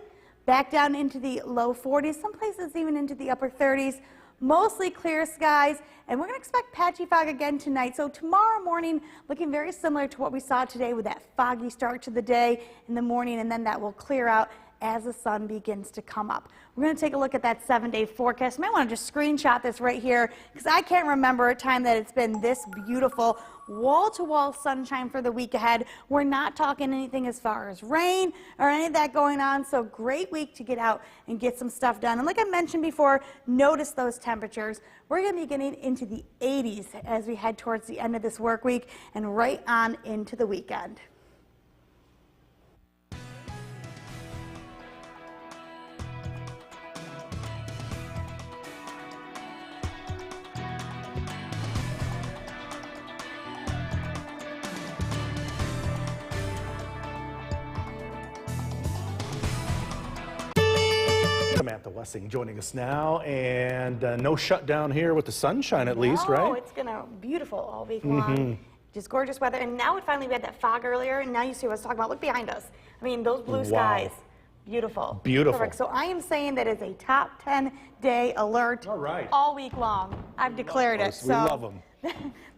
Speaker 3: Back down into the low 40s, some places even into the upper 30s. Mostly clear skies, and we're going to expect patchy fog again tonight. So tomorrow morning, looking very similar to what we saw today with that foggy start to the day in the morning, and then that will clear out as the sun begins to come up. We're going to take a look at that 7-day forecast. You might want to just screenshot this right here because I can't remember a time that it's been this beautiful. Wall-to-wall sunshine for the week ahead. We're not talking anything as far as rain or any of that going on, so great week to get out and get some stuff done. And like I mentioned before, notice those temperatures. We're going to be getting into the 80s as we head towards the end of this work week and right on into the weekend.
Speaker 1: Samantha Wessing joining us now, and no shutdown here with the sunshine at least, right?
Speaker 3: Oh, it's going to be beautiful all week long. Just gorgeous weather. And now we finally had that fog earlier, and now you see what I was talking about. Look behind us. I mean, those blue skies. Beautiful.
Speaker 1: Beautiful.
Speaker 3: Perfect. So I am saying that is a top 10 day alert all week long. I've declared it.
Speaker 1: We love them.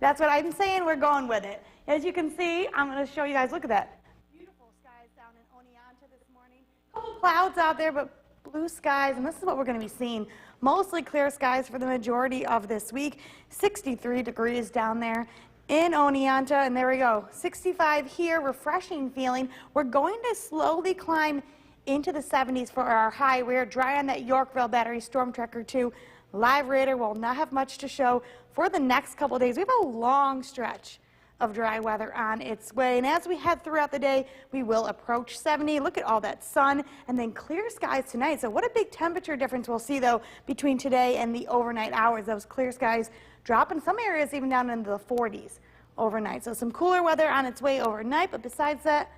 Speaker 3: That's what I'm saying. We're going with it. As you can see, I'm going to show you guys. Look at that. Beautiful skies down in Oneonta this morning. A couple clouds out there, but blue skies, and this is what we're going to be seeing. Mostly clear skies for the majority of this week. 63 degrees down there in Oneonta, and there we go. 65 here, refreshing feeling. We're going to slowly climb into the 70s for our high. We're dry on that Yorkville Battery Storm Tracker 2. Live radar will not have much to show for the next couple of days. We have a long stretch of dry weather on its way, and as we head throughout the day, we will approach 70. Look at all that sun, and then clear skies tonight. So what a big temperature difference we'll see, though, between today and the overnight hours. Those clear skies drop in some areas even down into the 40s overnight. So some cooler weather on its way overnight, but besides that,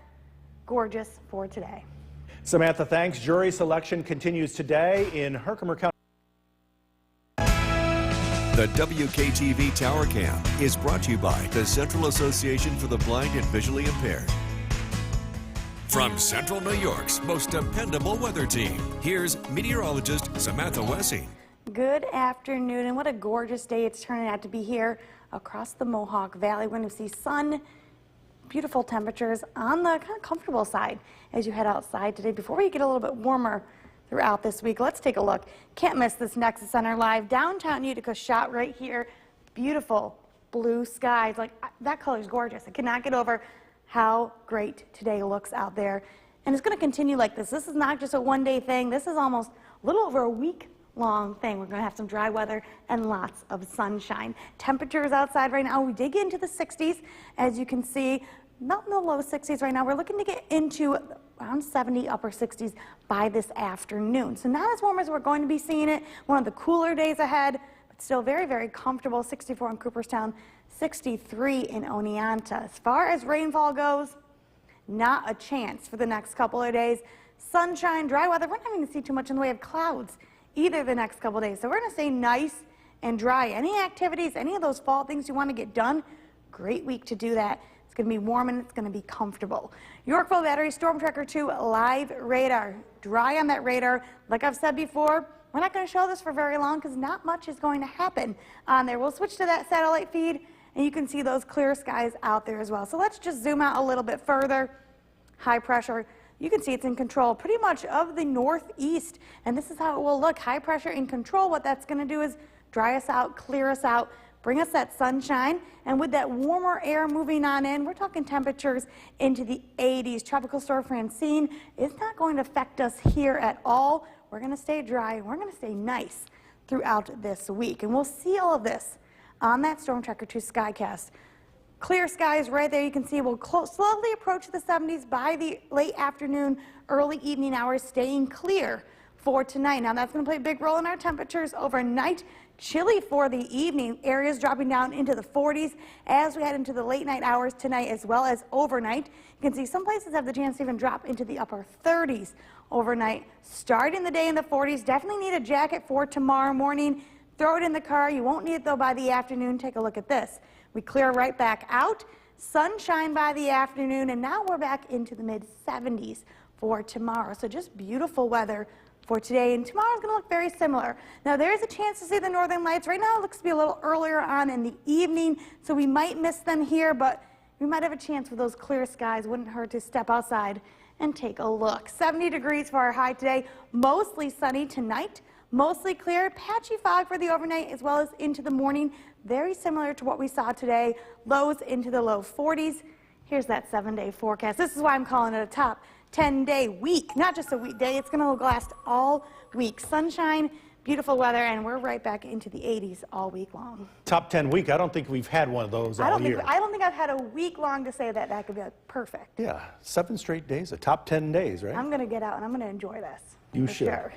Speaker 3: gorgeous for today.
Speaker 1: Samantha, thanks. Jury selection continues today in Herkimer County.
Speaker 2: The WKTV Tower Cam is brought to you by the Central Association for the Blind and Visually Impaired. From Central New York's most dependable weather team, here's meteorologist Samantha Wessing.
Speaker 3: Good afternoon, and what a gorgeous day it's turning out to be here across the Mohawk Valley. We're going to see sun, beautiful temperatures on the kind of comfortable side as you head outside today before we get a little bit warmer throughout this week. Let's take a look. Can't miss this Nexus Center Live. Downtown Utica shot right here. Beautiful blue skies. Like, that color is gorgeous. I cannot get over how great today looks out there. And it's going to continue like this. This is not just a one-day thing. This is almost a little over a week-long thing. We're going to have some dry weather and lots of sunshine. Temperatures outside right now, we did get into the 60s. As you can see, not in the low 60s right now. We're looking to get into around 70, upper 60s by this afternoon. So not as warm as we're going to be seeing it. One of the cooler days ahead, but still very, very comfortable. 64 in Cooperstown, 63 in Oneonta. As far as rainfall goes, not a chance for the next couple of days. Sunshine, dry weather. We're not going to see too much in the way of clouds either the next couple of days. So we're going to stay nice and dry. Any activities, any of those fall things you want to get done, great week to do that. It's going to be warm and it's going to be comfortable. Yorkville Battery Storm Tracker 2 live radar. Dry on that radar. Like I've said before, we're not going to show this for very long because not much is going to happen on there. We'll switch to that satellite feed and you can see those clear skies out there as well. So let's just zoom out a little bit further. High pressure. You can see it's in control pretty much of the northeast, and this is how it will look. High pressure in control. What that's going to do is dry us out, clear us out, bring us that sunshine, and with that warmer air moving on in, we're talking temperatures into the 80s. Tropical Storm Francine is not going to affect us here at all. We're going to stay dry, and we're going to stay nice throughout this week, and we'll see all of this on that Storm Tracker 2 Skycast. Clear skies right there. You can see we'll slowly approach the 70s by the late afternoon, early evening hours, staying clear for tonight. Now that's going to play a big role in our temperatures overnight. Chilly for the evening, areas dropping down into the 40s as we head into the late night hours tonight as well as overnight. You can see some places have the chance to even drop into the upper 30s overnight. Starting the day in the 40s, definitely need a jacket for tomorrow morning. Throw it in the car. You won't need it though by the afternoon. Take a look at this. We clear right back out. Sunshine by the afternoon, and now we're back into the mid 70s for tomorrow. So just beautiful weather for today, and tomorrow is going to look very similar. Now there is a chance to see the northern lights. Right now it looks to be a little earlier on in the evening, so we might miss them here, but we might have a chance with those clear skies. Wouldn't hurt to step outside and take a look. 70 degrees for our high today, mostly sunny tonight, mostly clear, patchy fog for the overnight as well as into the morning. Very similar to what we saw today, lows into the low 40s. Here's that 7-day forecast. This is why I'm calling it a top 10-day week, not just a weekday. It's going to last all week. Sunshine, beautiful weather, and we're right back into the 80s all week long.
Speaker 1: Top 10 week. I don't think we've had one of those all year.
Speaker 3: I don't think I've had a week long to say that. That could be perfect.
Speaker 1: Yeah, 7 straight days, a top 10 days, right?
Speaker 3: I'm going to get out and I'm going to enjoy this.
Speaker 1: You
Speaker 3: for
Speaker 1: should.
Speaker 3: Sure.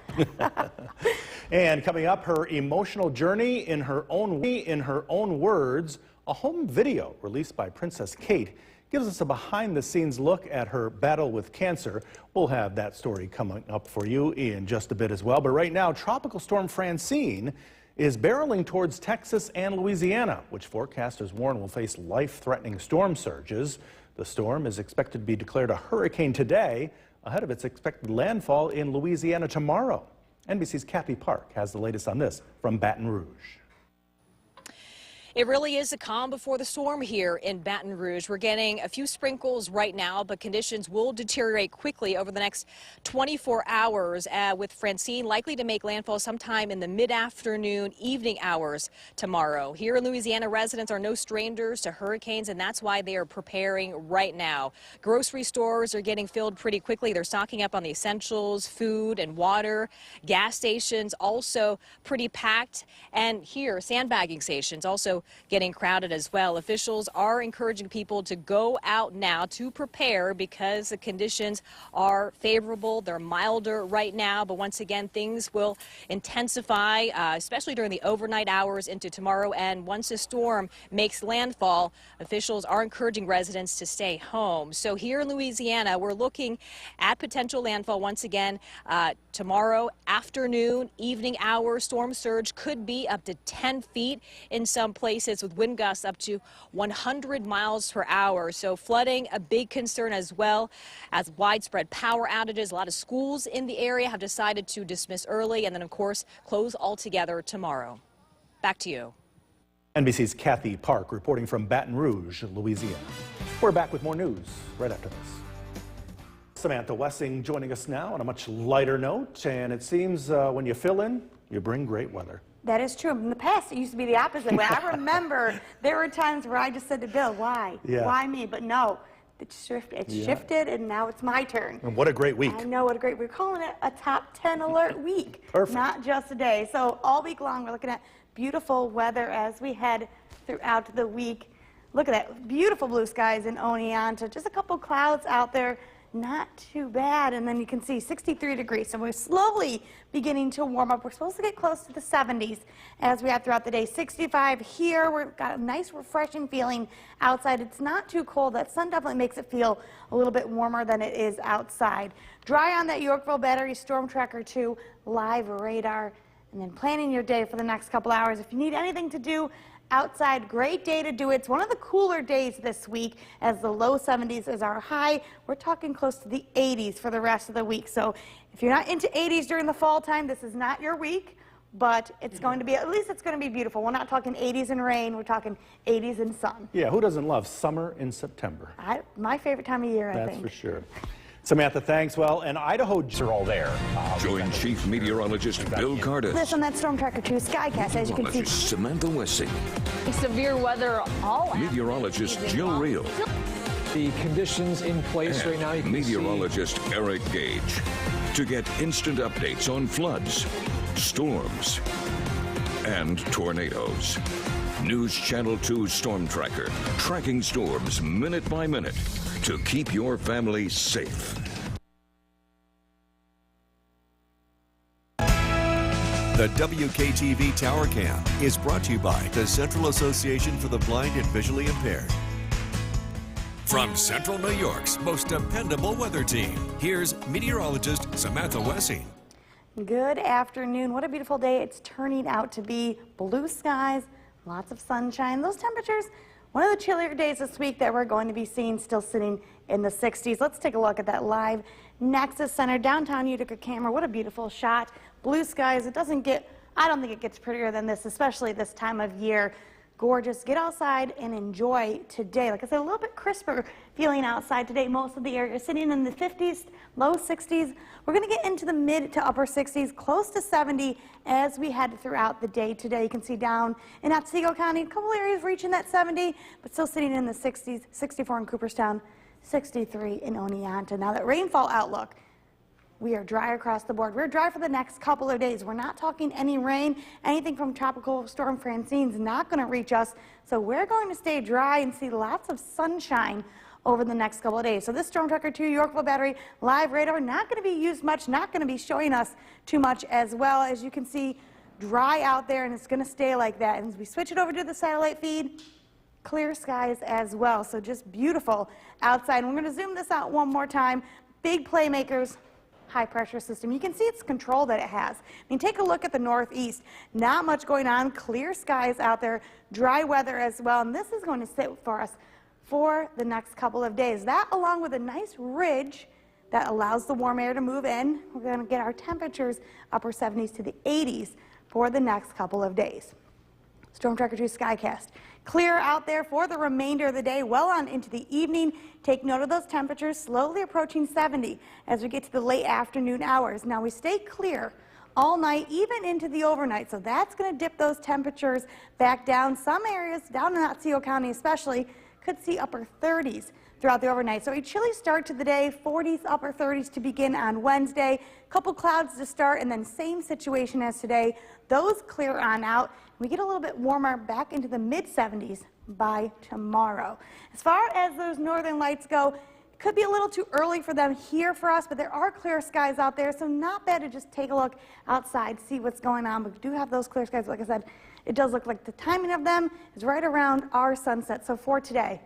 Speaker 1: And coming up, her emotional journey in her own words, a home video released by Princess Kate gives us a behind-the-scenes look at her battle with cancer. We'll have that story coming up for you in just a bit as well. But right now, Tropical Storm Francine is barreling towards Texas and Louisiana, which forecasters warn will face life-threatening storm surges. The storm is expected to be declared a hurricane today, ahead of its expected landfall in Louisiana tomorrow. NBC's Kathy Park has the latest on this from Baton Rouge.
Speaker 4: It really is a calm before the storm here in Baton Rouge. We're getting a few sprinkles right now, but conditions will deteriorate quickly over the next 24 hours, with Francine likely to make landfall sometime in the mid-afternoon, evening hours tomorrow. Here in Louisiana, residents are no strangers to hurricanes, and that's why they are preparing right now. Grocery stores are getting filled pretty quickly. They're stocking up on the essentials, food and water. Gas stations also pretty packed. And here, sandbagging stations also getting crowded as well. Officials are encouraging people to go out now to prepare because the conditions are favorable. They're milder right now, but once again, things will intensify, especially during the overnight hours into tomorrow. And once the storm makes landfall, officials are encouraging residents to stay home. So here in Louisiana, we're looking at potential landfall once again tomorrow afternoon, evening hours. Storm surge could be up to 10 feet in some places, with wind gusts up to 100 miles per hour. So flooding, a big concern as well as widespread power outages. A lot of schools in the area have decided to dismiss early and then, of course, close altogether tomorrow. Back to you.
Speaker 1: NBC's Kathy Park reporting from Baton Rouge, Louisiana. We're back with more news right after this. Samantha Wessing joining us now on a much lighter note, and it seems when you fill in, you bring great weather.
Speaker 3: That is true. In the past, it used to be the opposite way. I remember there were times where I just said to Bill, why?
Speaker 1: Yeah.
Speaker 3: Why me? But no, it shifted, and now it's my turn.
Speaker 1: And what a great week.
Speaker 3: I know, what a great week. We're calling it a top 10 alert week.
Speaker 1: Perfect.
Speaker 3: Not just a day. So all week long, we're looking at beautiful weather as we head throughout the week. Look at that. Beautiful blue skies in Oneonta. Just a couple clouds out there. Not too bad. And then you can see 63 degrees. So we're slowly beginning to warm up. We're supposed to get close to the 70s as we have throughout the day. 65 here. We've got a nice refreshing feeling outside. It's not too cold. That sun definitely makes it feel a little bit warmer than it is outside. Dry on that Yorkville Battery Storm Tracker 2 live radar. And then planning your day for the next couple hours. If you need anything to do outside, great day to do it. It's one of the cooler days this week as the low 70s is our high. We're talking close to the 80s for the rest of the week. So if you're not into 80s during the fall time, this is not your week, but it's going to be, at least it's going to be beautiful. We're not talking 80s and rain, we're talking 80s and sun.
Speaker 1: Yeah, who doesn't love summer in September?
Speaker 3: My favorite time of year, I think.
Speaker 1: That's for sure. Samantha, thanks. Well, and Idaho are all there.
Speaker 5: Join Chief Meteorologist Bill Cardis.
Speaker 3: This on that Storm Tracker 2 Skycast, as you can see.
Speaker 5: Meteorologist Samantha Wessing.
Speaker 6: Severe weather all
Speaker 5: Meteorologist Jill Reel.
Speaker 7: The conditions in place right now. You can
Speaker 5: Meteorologist Eric Gage. To get instant updates on floods, storms, and tornadoes. News Channel 2 Storm Tracker. Tracking storms minute by minute to keep your family safe.
Speaker 2: The WKTV Tower Cam is brought to you by the Central Association for the Blind and Visually Impaired. From Central New York's most dependable weather team, here's meteorologist Samantha Wessing.
Speaker 3: Good afternoon. What a beautiful day it's turning out to be. Blue skies, lots of sunshine. Those temperatures, one of the chillier days this week that we're going to be seeing, still sitting in the 60s. Let's take a look at that live Nexus Center downtown Utica camera. What a beautiful shot. Blue skies. It doesn't get, I don't think it gets prettier than this, especially this time of year. Gorgeous. Get outside and enjoy today. Like I said, a little bit crisper feeling outside today. Most of the area sitting in the 50s, low 60s. We're going to get into the mid to upper 60s, close to 70 as we head throughout the day today. You can see down in Otsego County, a couple areas reaching that 70, but still sitting in the 60s, 64 in Cooperstown, 63 in Oneonta. Now that rainfall outlook, we are dry across the board. We're dry for the next couple of days. We're not talking any rain. Anything from Tropical Storm Francine's not going to reach us. So we're going to stay dry and see lots of sunshine over the next couple of days. So this Storm Tracker 2 Yorkville Battery live radar not going to be used much, not going to be showing us too much as well. As you can see, dry out there, and it's going to stay like that. And as we switch it over to the satellite feed, clear skies as well. So just beautiful outside. And we're going to zoom this out one more time. Big playmakers. High pressure system. You can see its control that it has. I mean, take a look at the northeast. Not much going on. Clear skies out there. Dry weather as well. And this is going to sit for us for the next couple of days. That, along with a nice ridge that allows the warm air to move in. We're going to get our temperatures upper 70s to the 80s for the next couple of days. Storm Tracker 2 Skycast. Clear out there for the remainder of the day, well on into the evening. Take note of those temperatures slowly approaching 70 as we get to the late afternoon hours. Now we stay clear all night, even into the overnight, so that's going to dip those temperatures back down. Some areas down in Otsego County especially could see upper 30s throughout the overnight. So a chilly start to the day, 40s, upper 30s to begin on Wednesday. Couple clouds to start, and then same situation as today. Those clear on out. We get a little bit warmer back into the mid-70s by tomorrow. As far as those northern lights go, it could be a little too early for them here for us, but there are clear skies out there, so not bad to just take a look outside, see what's going on. But we do have those clear skies. Like I said, it does look like the timing of them is right around our sunset. So for today,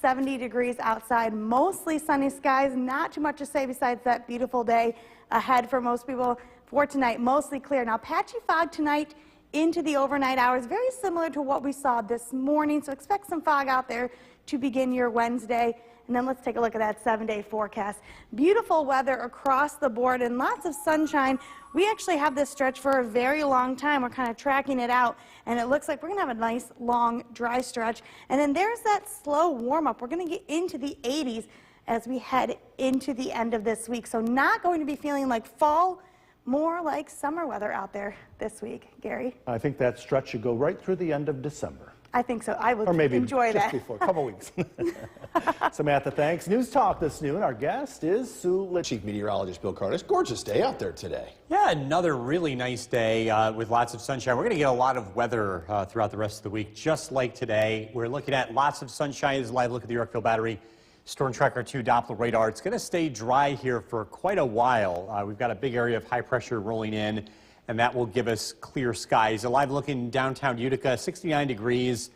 Speaker 3: 70 degrees outside, mostly sunny skies, not too much to say besides that beautiful day ahead for most people. For tonight, mostly clear. Now, patchy fog tonight into the overnight hours, very similar to what we saw this morning, so expect some fog out there to begin your Wednesday. And then let's take a look at that 7-day forecast. Beautiful weather across the board and lots of sunshine. We actually have this stretch for a very long time. We're kind of tracking it out, and it looks like we're going to have a nice, long, dry stretch. And then there's that slow warm-up. We're going to get into the 80s as we head into the end of this week. So not going to be feeling like fall, more like summer weather out there this week. Gary?
Speaker 1: I think that stretch should go right through the end of December.
Speaker 3: I think so. I would
Speaker 1: or maybe
Speaker 3: enjoy
Speaker 1: just
Speaker 3: that.
Speaker 1: before, a couple weeks. Samantha, thanks. News Talk this noon. Our guest is Sue Litchfield.
Speaker 8: Chief Meteorologist Bill Carter. It's a gorgeous day out there today.
Speaker 9: Yeah, another really nice day with lots of sunshine. We're going to get a lot of weather throughout the rest of the week, just like today. We're looking at lots of sunshine. This is a live look at the Yorkville Battery Storm Tracker 2 Doppler radar. It's going to stay dry here for quite a while. We've got a big area of high pressure rolling in, and that will give us clear skies. A live look in downtown Utica, 69 degrees.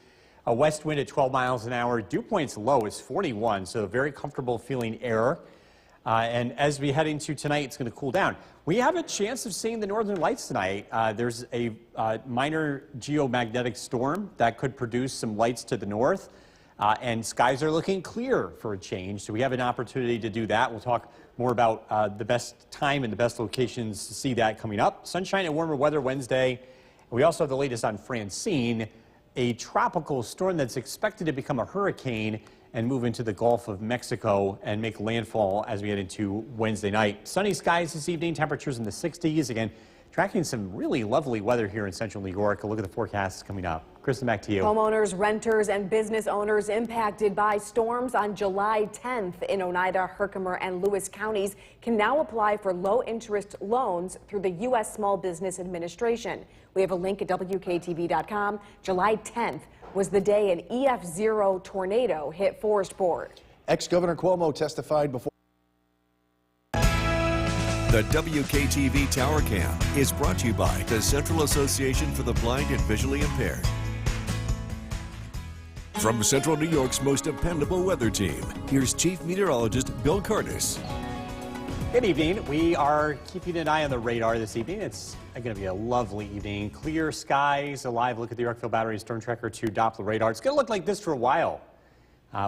Speaker 9: A west wind at 12 miles an hour. Dew point's low is 41, so very comfortable feeling air. And as we head into tonight, it's going to cool down. We have a chance of seeing the northern lights tonight. There's a minor geomagnetic storm that could produce some lights to the north. And skies are looking clear for a change, so we have an opportunity to do that. We'll talk more about the best time and the best locations to see that coming up. Sunshine and warmer weather Wednesday. We also have the latest on Francine, a tropical storm that's expected to become a hurricane and move into the Gulf of Mexico and make landfall as we head into Wednesday night. Sunny skies this evening, temperatures in the 60s. Again, tracking some really lovely weather here in central New York. A look at the forecasts coming up. Kristen, back to you.
Speaker 10: Homeowners, renters, and business owners impacted by storms on July 10th in Oneida, Herkimer, and Lewis counties can now apply for low-interest loans through the U.S. Small Business Administration. We have a link at WKTV.com. July 10th was the day an EF0 tornado hit Forest Port.
Speaker 8: Ex-Governor Cuomo testified before
Speaker 2: The WKTV Tower Cam is brought to you by the Central Association for the Blind and Visually Impaired. From Central New York's most dependable weather team, here's Chief Meteorologist Bill Curtis.
Speaker 9: Good evening. We are keeping an eye on the radar this evening. It's going to be a lovely evening. Clear skies, a live look at the Yorkville Battery Storm Tracker 2 Doppler radar. It's going to look like this for a while.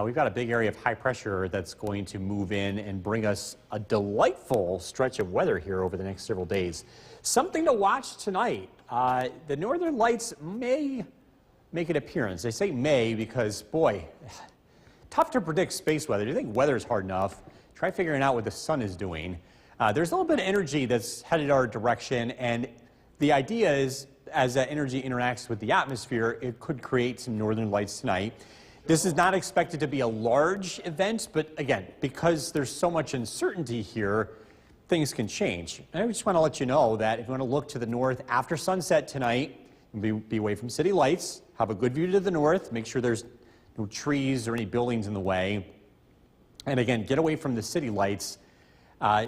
Speaker 9: We've got a big area of high pressure that's going to move in and bring us a delightful stretch of weather here over the next several days. Something to watch tonight. The northern lights may make an appearance. They say may because, boy, tough to predict space weather. Do you think weather is hard enough? Try figuring out what the sun is doing. There's a little bit of energy that's headed our direction, and the idea is as that energy interacts with the atmosphere, it could create some northern lights tonight. This is not expected to be a large event, but again, because there's so much uncertainty here, things can change. And I just want to let you know that if you want to look to the north after sunset tonight, be away from city lights, have a good view to the north, make sure there's no trees or any buildings in the way. And again, get away from the city lights.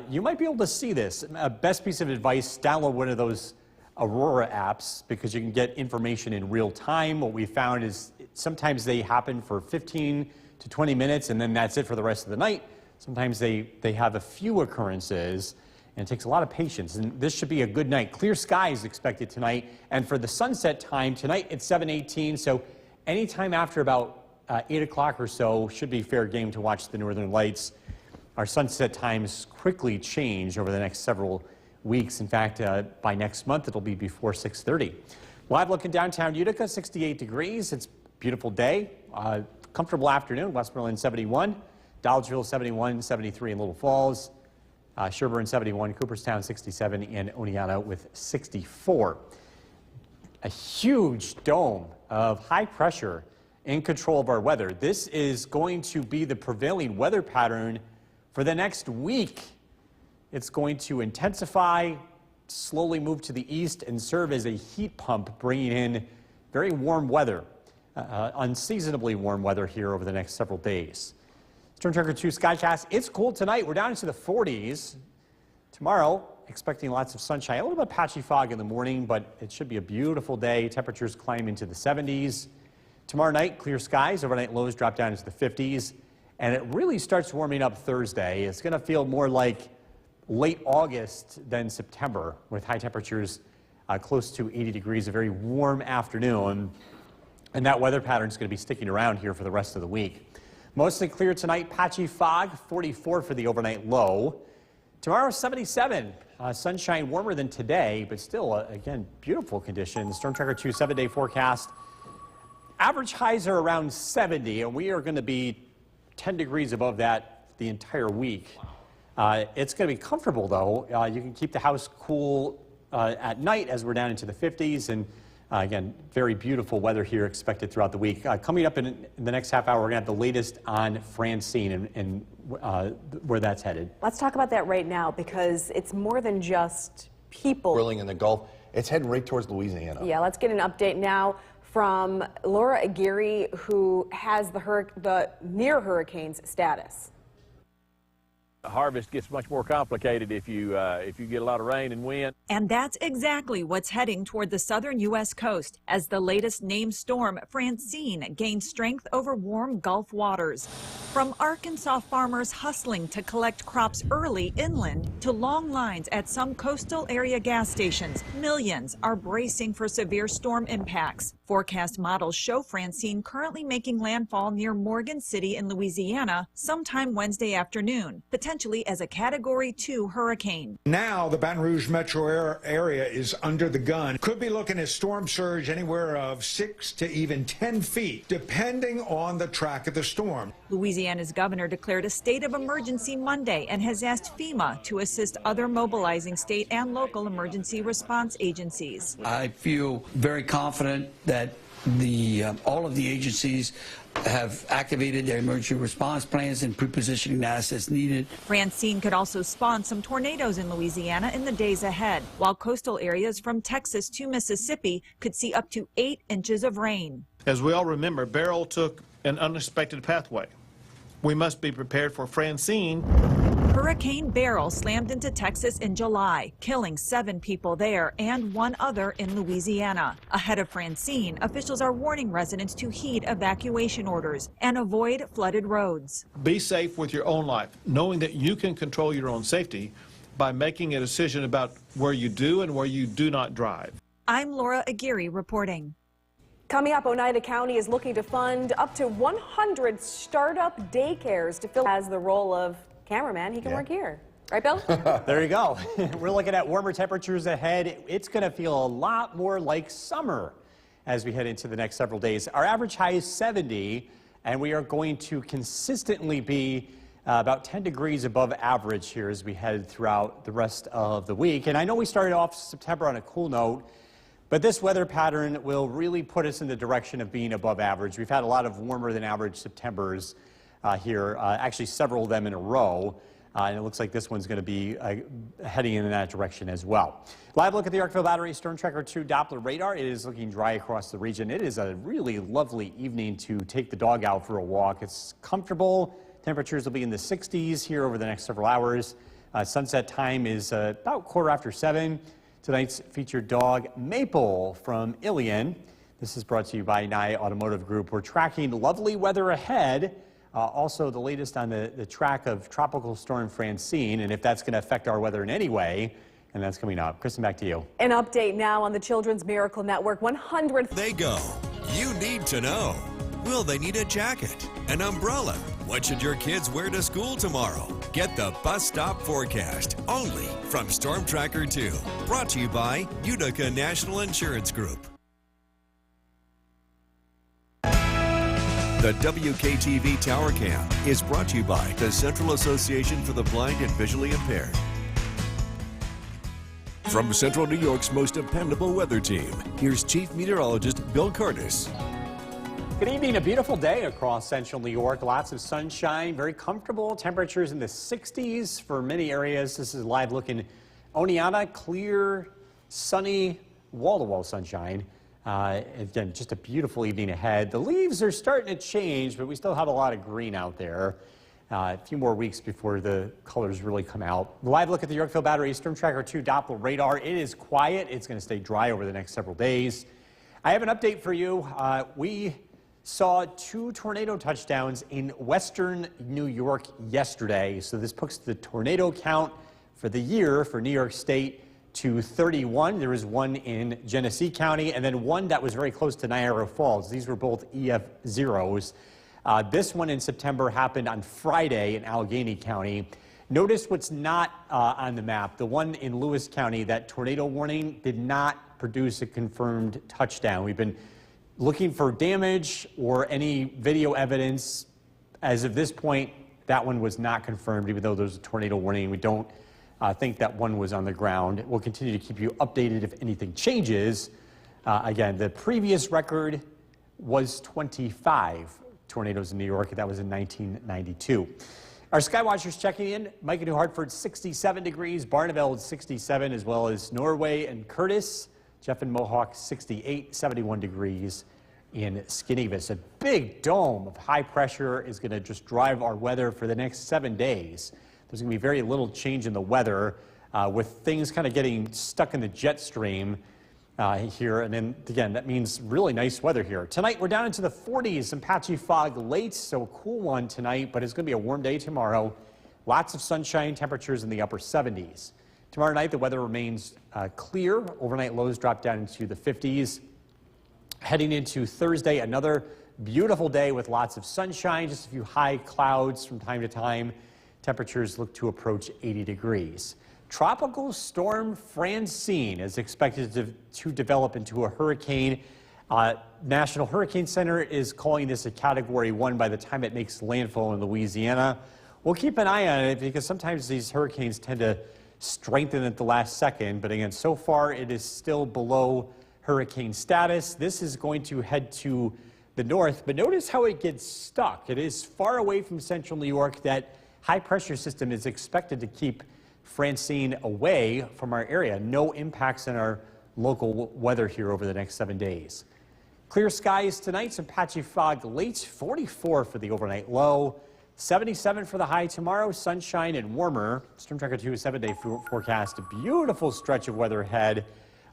Speaker 9: You might be able to see this. Best piece of advice, download one of those Aurora apps because you can get information in real time. What we found is sometimes they happen for 15 to 20 minutes and then that's it for the rest of the night. Sometimes they have a few occurrences and it takes a lot of patience. And this should be a good night. Clear skies expected tonight. And for the sunset time, tonight it's 7:18. So anytime after about 8 o'clock or so should be fair game to watch the northern lights. Our sunset times quickly change over the next several weeks. In fact, by next month, it'll be before 6:30. Live look in downtown Utica, 68 degrees. It's a beautiful day. Comfortable afternoon. Westmoreland 71, Dolgeville 71, 73 in Little Falls, Sherburne 71, Cooperstown 67, and Oneonta with 64. A huge dome of high pressure in control of our weather. This is going to be the prevailing weather pattern for the next week. It's going to intensify, slowly move to the east, and serve as a heat pump, bringing in very warm weather, unseasonably warm weather here over the next several days. Storm Tracker 2 Skycast, it's cool tonight. We're down into the 40s. Tomorrow, expecting lots of sunshine. A little bit of patchy fog in the morning, but it should be a beautiful day. Temperatures climb into the 70s. Tomorrow night, clear skies. Overnight lows drop down into the 50s. And it really starts warming up Thursday. It's going to feel more like late August than September with high temperatures close to 80 degrees, a very warm afternoon. And that weather pattern is going to be sticking around here for the rest of the week. Mostly clear tonight, patchy fog, 44 for the overnight low. Tomorrow, 77. Sunshine warmer than today, but still, again, beautiful conditions. Storm Tracker 2 7-day forecast. Average highs are around 70, and we are going to be 10 degrees above that the entire week. It's going to be comfortable, though. You can keep the house cool at night as we're down into the 50s. And again, very beautiful weather here expected throughout the week. Coming up in the next half hour, we're going to have the latest on Francine and where that's headed.
Speaker 10: Let's talk about that right now because it's more than just people.
Speaker 8: Grilling in the Gulf. It's heading right towards Louisiana.
Speaker 10: Yeah, let's get an update now from Laura Aguirre, who has the near hurricanes status.
Speaker 11: Harvest gets much more complicated if you get a lot of rain and wind.
Speaker 12: And that's exactly what's heading toward the southern U.S. coast as the latest named storm, Francine, gains strength over warm Gulf waters. From Arkansas farmers hustling to collect crops early inland to long lines at some coastal area gas stations, millions are bracing for severe storm impacts. Forecast models show Francine currently making landfall near Morgan City in Louisiana sometime Wednesday afternoon, potentially as a Category 2 hurricane.
Speaker 13: Now the Baton Rouge metro area is under the gun. Could be looking at storm surge anywhere of 6 to even 10 feet, depending on the track of the storm.
Speaker 12: Louisiana's governor declared a state of emergency Monday and has asked FEMA to assist other mobilizing state and local emergency response agencies.
Speaker 14: I feel very confident that all of the agencies have activated their emergency response plans and pre-positioning the assets needed.
Speaker 12: Francine could also spawn some tornadoes in Louisiana in the days ahead, while coastal areas from Texas to Mississippi could see up to 8 inches of rain.
Speaker 15: As we all remember, Beryl took an unexpected pathway. We must be prepared for Francine
Speaker 12: Hurricane Beryl slammed into Texas in July, killing 7 people there and 1 other in Louisiana. Ahead of Francine, officials are warning residents to heed evacuation orders and avoid flooded roads.
Speaker 15: Be safe with your own life, knowing that you can control your own safety by making a decision about where you do and where you do not drive.
Speaker 12: I'm Laura Aguirre reporting.
Speaker 10: Coming up, Oneida County is looking to fund up to 100 startup daycares to fill as the role of cameraman. He can work here. Right, Bill?
Speaker 9: There you go. We're looking at warmer temperatures ahead. It's going to feel a lot more like summer as we head into the next several days. Our average high is 70, and we are going to consistently be about 10 degrees above average here as we head throughout the rest of the week. And I know we started off September on a cool note, but this weather pattern will really put us in the direction of being above average. We've had a lot of warmer than average Septembers here, actually several of them in a row. And it looks like this one's going to be heading in that direction as well. Live look at the Yorkville Battery Storm Tracker 2 Doppler radar. It is looking dry across the region. It is a really lovely evening to take the dog out for a walk. It's comfortable. Temperatures will be in the 60s here over the next several hours. Sunset time is about 7:15. Tonight's featured dog, Maple from Ilion. This is brought to you by Nye Automotive Group. We're tracking lovely weather ahead. Also, the latest on the track of Tropical Storm Francine, and if that's going to affect our weather in any way, and that's coming up. Kristen, back to you.
Speaker 10: An update now on the Children's Miracle Network. 100.
Speaker 2: They go. You need to know. Will they need a jacket? An umbrella? What should your kids wear to school tomorrow? Get the bus stop forecast only from Storm Tracker 2. Brought to you by Utica National Insurance Group. The WKTV Tower Cam is brought to you by the Central Association for the Blind and Visually Impaired. From Central New York's most dependable weather team, here's Chief Meteorologist Bill Curtis.
Speaker 9: Good evening. A beautiful day across central New York. Lots of sunshine, very comfortable. Temperatures in the 60s for many areas. This is a live look in Oneida. Clear, sunny, wall-to-wall sunshine. Again, just a beautiful evening ahead. The leaves are starting to change, but we still have a lot of green out there. A few more weeks before the colors really come out. Live look at the Yorkville Battery Storm Tracker 2 Doppler radar. It is quiet. It's going to stay dry over the next several days. I have an update for you. We saw 2 tornado touchdowns in western New York yesterday. So this puts the tornado count for the year for New York State to 31. There was one in Genesee County and then one that was very close to Niagara Falls. These were both EF zeros. This one in September happened on Friday in Allegheny County. Notice what's not on the map. The one in Lewis County, that tornado warning did not produce a confirmed touchdown. We've been looking for damage or any video evidence. As of this point, that one was not confirmed, even though there's a tornado warning. We don't think that one was on the ground. We'll continue to keep you updated if anything changes. Again, the previous record was 25 tornadoes in New York. That was in 1992. Our Skywatchers checking in. Micah, New Hartford, 67 degrees. Barneveld, 67, as well as Norway and Curtis. Jeff and Mohawk, 68, 71 degrees in Skinnevis. A big dome of high pressure is going to just drive our weather for the next 7 days. There's going to be very little change in the weather with things kind of getting stuck in the jet stream here. And then, again, that means really nice weather here. Tonight, we're down into the 40s, some patchy fog late, so a cool one tonight, but it's going to be a warm day tomorrow. Lots of sunshine, temperatures in the upper 70s. Tomorrow night, the weather remains clear. Overnight lows drop down into the 50s. Heading into Thursday, another beautiful day with lots of sunshine, just a few high clouds from time to time. Temperatures look to approach 80 degrees. Tropical Storm Francine is expected to develop into a hurricane. National Hurricane Center is calling this a Category 1 by the time it makes landfall in Louisiana. We'll keep an eye on it because sometimes these hurricanes tend to strengthen at the last second, but again, so far it is still below hurricane status. This is going to head to the north, but notice how it gets stuck. It is far away from central New York. That high pressure system is expected to keep Francine away from our area. No impacts on our local weather here over the next 7 days. Clear skies tonight, some patchy fog late, 44 for the overnight low. 77 for the high tomorrow, sunshine and warmer. Storm Tracker 2 7-day forecast. A beautiful stretch of weather ahead.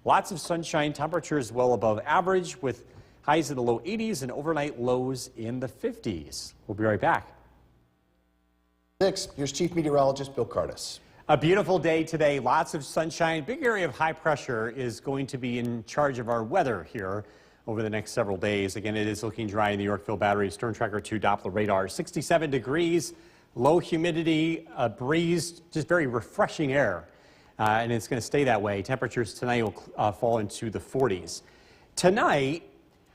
Speaker 9: Lots of sunshine, temperatures well above average with highs in the low 80s and overnight lows in the 50s. We'll be right back.
Speaker 8: 6, here's Chief Meteorologist Bill Curtis.
Speaker 9: A beautiful day today, lots of sunshine. Big area of high pressure is going to be in charge of our weather here over the next several days. Again, it is looking dry in the Yorkville Battery. Storm Tracker 2 Doppler radar. 67 degrees, low humidity, a breeze, just very refreshing air. And it's going to stay that way. Temperatures tonight will fall into the 40s. Tonight,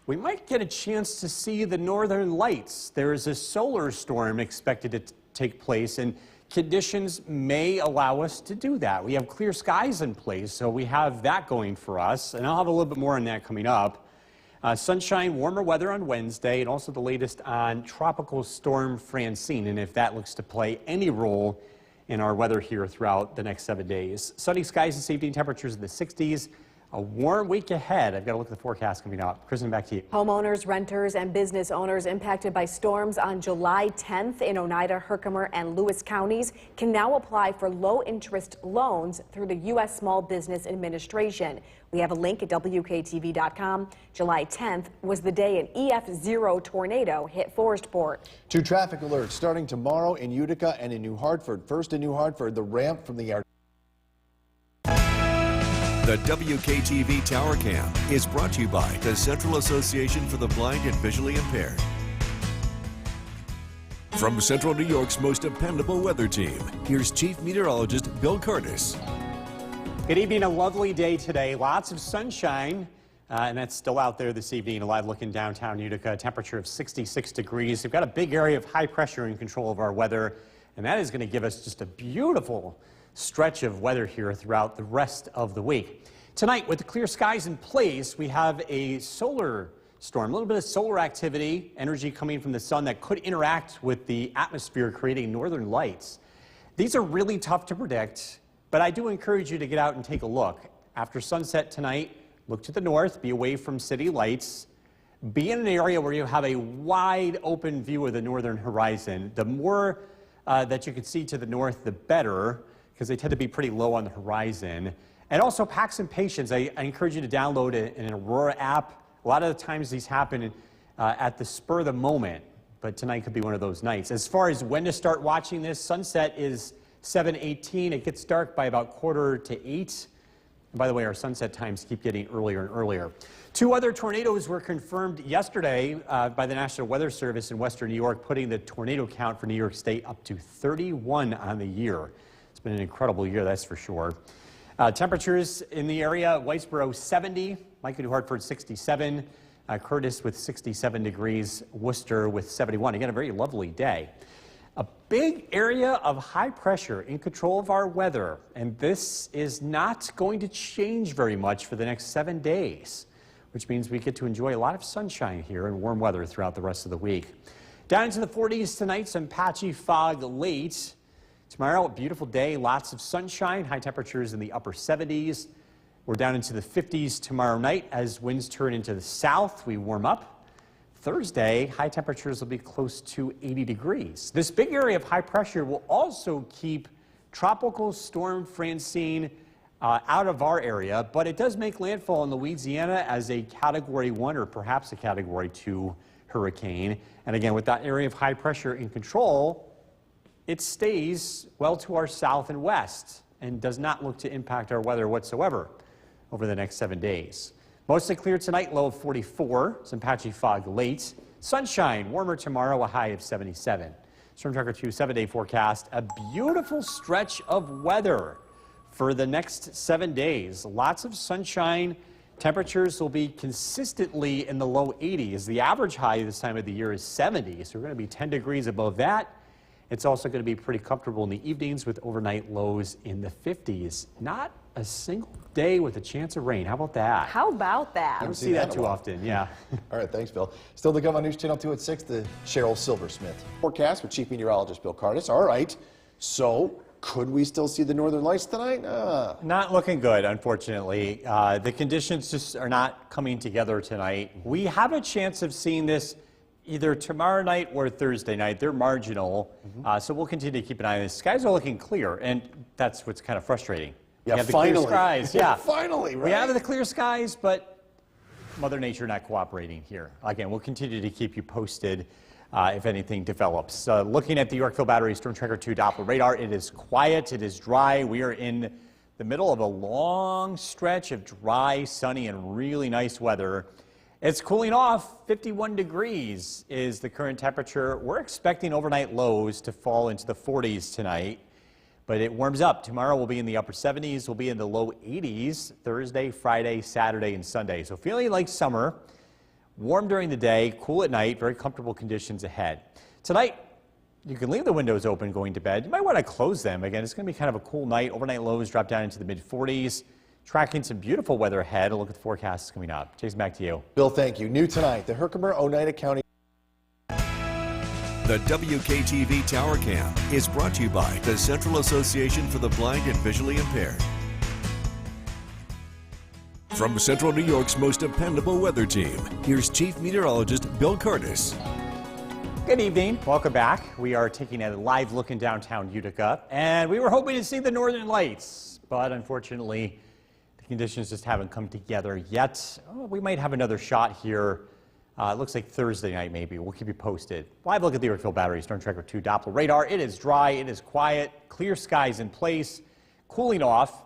Speaker 9: we might get a chance to see the northern lights. There is a solar storm expected to take place, and conditions may allow us to do that. We have clear skies in place, so we have that going for us, and I'll have a little bit more on that coming up. Sunshine, warmer weather on Wednesday, and also the latest on Tropical Storm Francine, and if that looks to play any role in our weather here throughout the next 7 days. Sunny skies this evening, temperatures in the 60s. A warm week ahead. I've got to look at the forecast coming up. Kristen, back to you.
Speaker 10: Homeowners, renters, and business owners impacted by storms on July 10th in Oneida, Herkimer, and Lewis counties can now apply for low-interest loans through the U.S. Small Business Administration. We have a link at WKTV.com. July 10th was the day an EF0 tornado hit Forestport.
Speaker 8: 2 traffic alerts starting tomorrow in Utica and in New Hartford. First in New Hartford, the ramp from the
Speaker 2: The WKTV Tower Cam is brought to you by the Central Association for the Blind and Visually Impaired. From Central New York's most dependable weather team, here's Chief Meteorologist Bill Curtis.
Speaker 9: Good evening. A lovely day today. Lots of sunshine, and that's still out there this evening. A live look in downtown Utica. A temperature of 66 degrees. We've got a big area of high pressure in control of our weather, and that is going to give us just a beautiful stretch of weather here throughout the rest of the week. Tonight, with the clear skies in place, we have a solar storm, a little bit of solar activity, energy coming from the sun that could interact with the atmosphere, creating northern lights. These are really tough to predict, but I do encourage you to get out and take a look. After sunset tonight, look to the north, be away from city lights, be in an area where you have a wide open view of the northern horizon. The more that you can see to the north, the better, because they tend to be pretty low on the horizon. And also pack some patience. I encourage you to download an Aurora app. A lot of the times these happen at the spur of the moment, but tonight could be one of those nights. As far as when to start watching this, sunset is 7:18. It gets dark by about 7:45. And by the way, our sunset times keep getting earlier and earlier. 2 other tornadoes were confirmed yesterday by the National Weather Service in western New York, putting the tornado count for New York State up to 31 on the year. It's been an incredible year, that's for sure. Temperatures in the area, Whitesboro 70, likely to Hartford 67, Curtis with 67 degrees, Worcester with 71. Again, a very lovely day. A big area of high pressure in control of our weather, and this is not going to change very much for the next 7 days, which means we get to enjoy a lot of sunshine here and warm weather throughout the rest of the week. Down into the 40s tonight, some patchy fog late. Tomorrow, a beautiful day, lots of sunshine, high temperatures in the upper 70s. We're down into the 50s tomorrow night as winds turn into the south. We warm up. Thursday, high temperatures will be close to 80 degrees. This big area of high pressure will also keep Tropical Storm Francine out of our area, but it does make landfall in Louisiana as a Category 1 or perhaps a Category 2 hurricane. And again, with that area of high pressure in control, it stays well to our south and west and does not look to impact our weather whatsoever over the next 7 days. Mostly clear tonight, low of 44, some patchy fog late. Sunshine, warmer tomorrow, a high of 77. Storm Tracker 2 7-day forecast, a beautiful stretch of weather for the next 7 days. Lots of sunshine. Temperatures will be consistently in the low 80s. The average high this time of the year is 70, so we're going to be 10 degrees above that. It's also going to be pretty comfortable in the evenings with overnight lows in the 50s. Not a single day with a chance of rain. How about that?
Speaker 10: How about that?
Speaker 9: I don't see that too often, yeah.
Speaker 8: All right, thanks, Bill. Still to come on News Channel 2 at 6, the Cheryl Silversmith forecast with Chief Meteorologist Bill Curtis. All right, so could we still see the northern lights tonight?
Speaker 9: Not looking good, unfortunately. The conditions just are not coming together tonight. We have a chance of seeing this either tomorrow night or Thursday night. They're marginal, so we'll continue to keep an eye on this. Skies are looking clear, and that's what's kind of frustrating.
Speaker 8: Yeah,
Speaker 9: we have the
Speaker 8: finally.
Speaker 9: clear skies. Yeah,
Speaker 8: finally, right?
Speaker 9: We have the clear skies, but Mother Nature not cooperating here. Again, we'll continue to keep you posted if anything develops. Looking at the Yorkville Battery Storm Tracker 2 Doppler radar, it is quiet, it is dry. We are in the middle of a long stretch of dry, sunny, and really nice weather. It's cooling off. 51 degrees is the current temperature. We're expecting overnight lows to fall into the 40s tonight, but it warms up. Tomorrow we'll be in the upper 70s. We'll be in the low 80s Thursday, Friday, Saturday, and Sunday. So feeling like summer. Warm during the day, cool at night, very comfortable conditions ahead. Tonight, you can leave the windows open going to bed. You might want to close them. Again, it's going to be kind of a cool night. Overnight lows drop down into the mid-40s. Tracking some beautiful weather ahead. A look at the forecast coming up. Jason, back to you.
Speaker 8: Bill, thank you. New tonight, the Herkimer Oneida County.
Speaker 2: The WKTV Tower Cam is brought to you by the Central Association for the Blind and Visually Impaired. From Central New York's most dependable weather team, here's Chief Meteorologist Bill Curtis.
Speaker 9: Good evening. Welcome back. We are taking a live look in downtown Utica, and we were hoping to see the Northern Lights, but unfortunately, the conditions just haven't come together yet. Oh, we might have another shot here. It looks like Thursday night, maybe. We'll keep you posted. Live look at the Yorkville Battery Storm Tracker 2 Doppler radar. It is dry. It is quiet. Clear skies in place. Cooling off.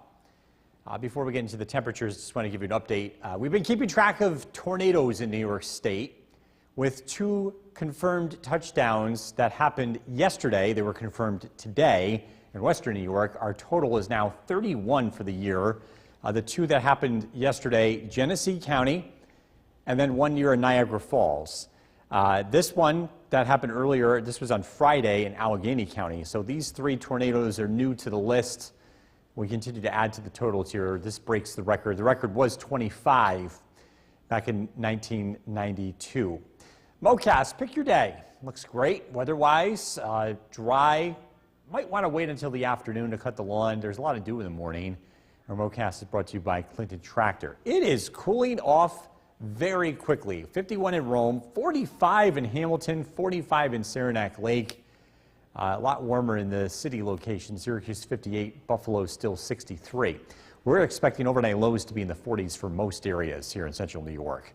Speaker 9: Before we get into the temperatures, just want to give you an update. We've been keeping track of tornadoes in New York State with 2 confirmed touchdowns that happened yesterday. They were confirmed today in Western New York. Our total is now 31 for the year. The 2 that happened yesterday, Genesee County, and then 1 near Niagara Falls. This one that happened earlier, this was on Friday in Allegheny County. So these 3 tornadoes are new to the list. We continue to add to the totals here. This breaks the record. The record was 25 back in 1992. MoCast, pick your day. Looks great weather-wise, dry. Might want to wait until the afternoon to cut the lawn. There's a lot to do in the morning. Our MoCast is brought to you by Clinton Tractor. It is cooling off very quickly. 51 in Rome, 45 in Hamilton, 45 in Saranac Lake. A lot warmer in the city location. Syracuse 58, Buffalo still 63. We're expecting overnight lows to be in the 40s for most areas here in central New York.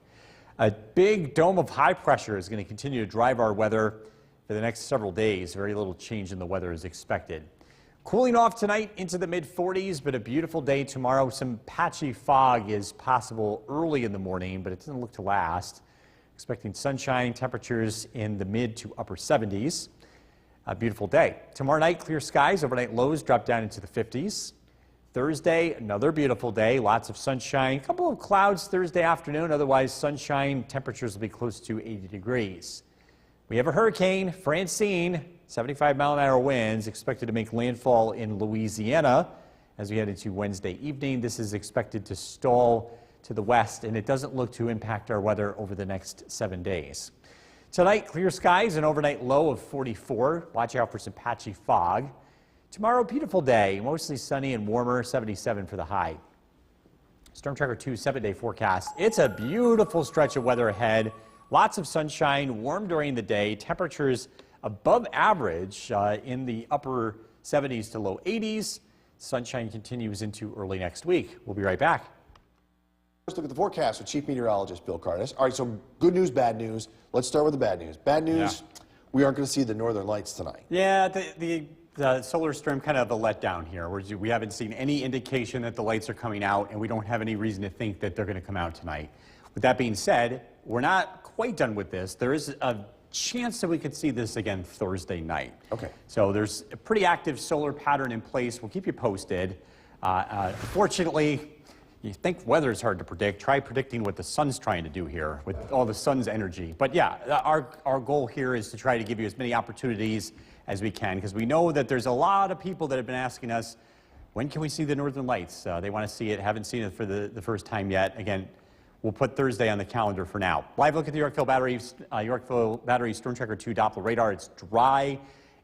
Speaker 9: A big dome of high pressure is going to continue to drive our weather for the next several days. Very little change in the weather is expected. Cooling off tonight into the mid-40s, but a beautiful day tomorrow. Some patchy fog is possible early in the morning, but it doesn't look to last. Expecting sunshine, temperatures in the mid to upper 70s. A beautiful day. Tomorrow night, clear skies. Overnight lows drop down into the 50s. Thursday, another beautiful day. Lots of sunshine. A couple of clouds Thursday afternoon. Otherwise, sunshine. Temperatures will be close to 80 degrees. We have a hurricane, Francine. 75-mile-an-hour winds expected to make landfall in Louisiana as we head into Wednesday evening. This is expected to stall to the west, and it doesn't look to impact our weather over the next 7 days. Tonight, clear skies, an overnight low of 44. Watch out for some patchy fog. Tomorrow, beautiful day, mostly sunny and warmer, 77 for the high. Storm Tracker 2 7-day forecast. It's a beautiful stretch of weather ahead. Lots of sunshine, warm during the day. Temperatures above average in the upper 70s to low 80s. Sunshine continues into early next week. We'll be right back.
Speaker 8: Let's look at the forecast with Chief Meteorologist Bill Curtis. All right, so good news, bad news. Let's start with the bad news. Bad news, we aren't going to see the Northern Lights tonight.
Speaker 9: Yeah, the solar storm kind of a letdown here. We haven't seen any indication that the lights are coming out, and we don't have any reason to think that they're going to come out tonight. With that being said, we're not quite done with this. There is a chance that we could see this again Thursday night.
Speaker 8: Okay.
Speaker 9: So there's a pretty active solar pattern in place. We'll keep you posted. Fortunately, you think weather is hard to predict. Try predicting what the sun's trying to do here with all the sun's energy. But yeah, our goal here is to try to give you as many opportunities as we can, because we know that there's a lot of people that have been asking us, when can we see the Northern Lights? They want to see it, haven't seen it for the first time yet. Again, we'll put Thursday on the calendar for now. Live look at the Yorkville Battery Storm Tracker 2 Doppler radar. It's dry.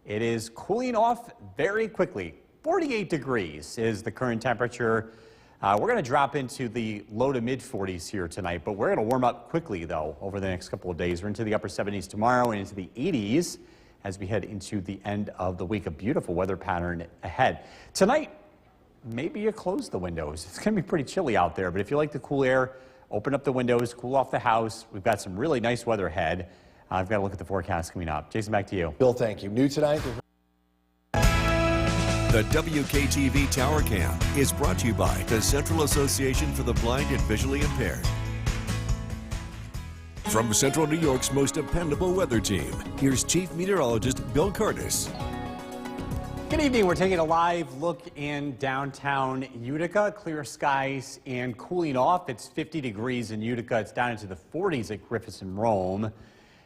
Speaker 9: It is cooling off very quickly. 48 degrees is the current temperature. We're going to drop into the low to mid 40s here tonight, but we're going to warm up quickly, though, over the next couple of days. We're into the upper 70s tomorrow and into the 80s as we head into the end of the week. A beautiful weather pattern ahead. Tonight, maybe you close the windows. It's going to be pretty chilly out there, but if you like the cool air, open up the windows, cool off the house. We've got some really nice weather ahead. I've got to look at the forecast coming up. Jason, back to you.
Speaker 8: Bill, thank you. New tonight.
Speaker 2: The WKTV Tower Cam is brought to you by the Central Association for the Blind and Visually Impaired. From Central New York's most dependable weather team, here's Chief Meteorologist Bill Curtis.
Speaker 9: Good evening. We're taking a live look in downtown Utica. Clear skies and cooling off. It's 50 degrees in Utica. It's down into the 40s at Griffith and Rome.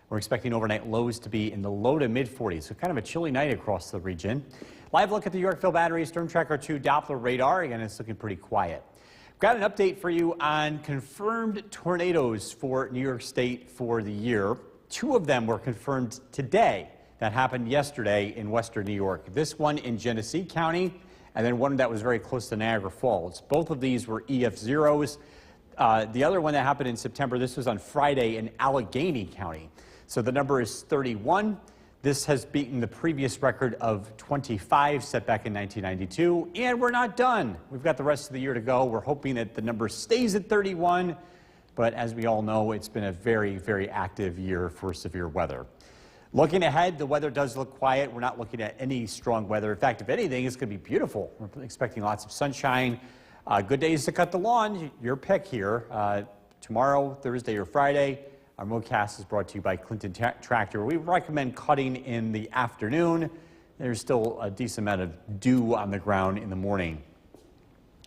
Speaker 9: We're expecting overnight lows to be in the low to mid 40s, so kind of a chilly night across the region. Live look at the Yorkville Battery Storm Tracker 2 Doppler radar. Again, it's looking pretty quiet. Got an update for you on confirmed tornadoes for New York State for the year. 2 of them were confirmed today. That happened yesterday in western New York. This one in Genesee County, and then one that was very close to Niagara Falls. Both of these were EF0s. The other one that happened in September, this was on Friday in Allegheny County. So the number is 31. This has beaten the previous record of 25 set back in 1992, and we're not done. We've got the rest of the year to go. We're hoping that the number stays at 31, but as we all know, it's been a very, very active year for severe weather. Looking ahead, the weather does look quiet. We're not looking at any strong weather. In fact, if anything, it's going to be beautiful. We're expecting lots of sunshine. Good days to cut the lawn. Your pick here. Tomorrow, Thursday, or Friday. Our MoCast is brought to you by Clinton Tractor. We recommend cutting in the afternoon. There's still a decent amount of dew on the ground in the morning.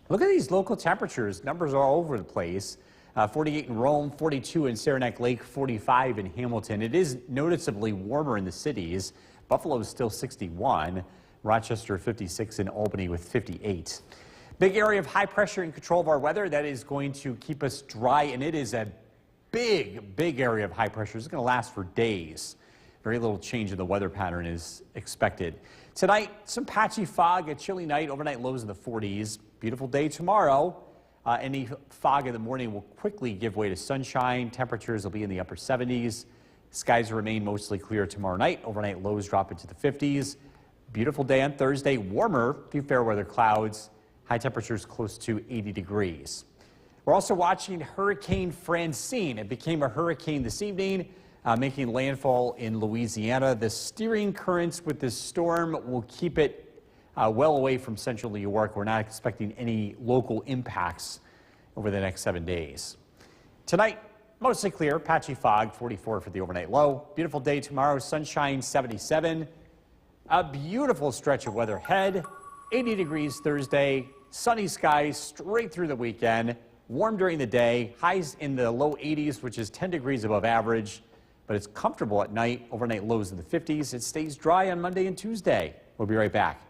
Speaker 9: Look at these local temperatures. Numbers are all over the place. 48 in Rome, 42 in Saranac Lake, 45 in Hamilton. It is noticeably warmer in the cities. Buffalo is still 61. Rochester 56 and Albany with 58. Big area of high pressure in control of our weather. That is going to keep us dry, and it is a big area of high pressure. It's going to last for days. Very little change in the weather pattern is expected. Tonight, some patchy fog, a chilly night, overnight lows in the 40s. Beautiful day tomorrow. Any fog in the morning will quickly give way to sunshine. Temperatures will be in the upper 70s. Skies remain mostly clear tomorrow night. Overnight lows drop into the 50s. Beautiful day on Thursday. Warmer, a few fair weather clouds. High temperatures close to 80 degrees. We're also watching Hurricane Francine. It became a hurricane this evening, making landfall in Louisiana. The steering currents with this storm will keep it well away from central New York. We're not expecting any local impacts over the next 7 days. Tonight, mostly clear, patchy fog, 44 for the overnight low. Beautiful day tomorrow, sunshine, 77. A beautiful stretch of weather ahead, 80 degrees Thursday, sunny skies straight through the weekend. Warm during the day, highs in the low 80s, which is 10 degrees above average, but it's comfortable at night. Overnight lows in the 50s. It stays dry on Monday and Tuesday. We'll be right back.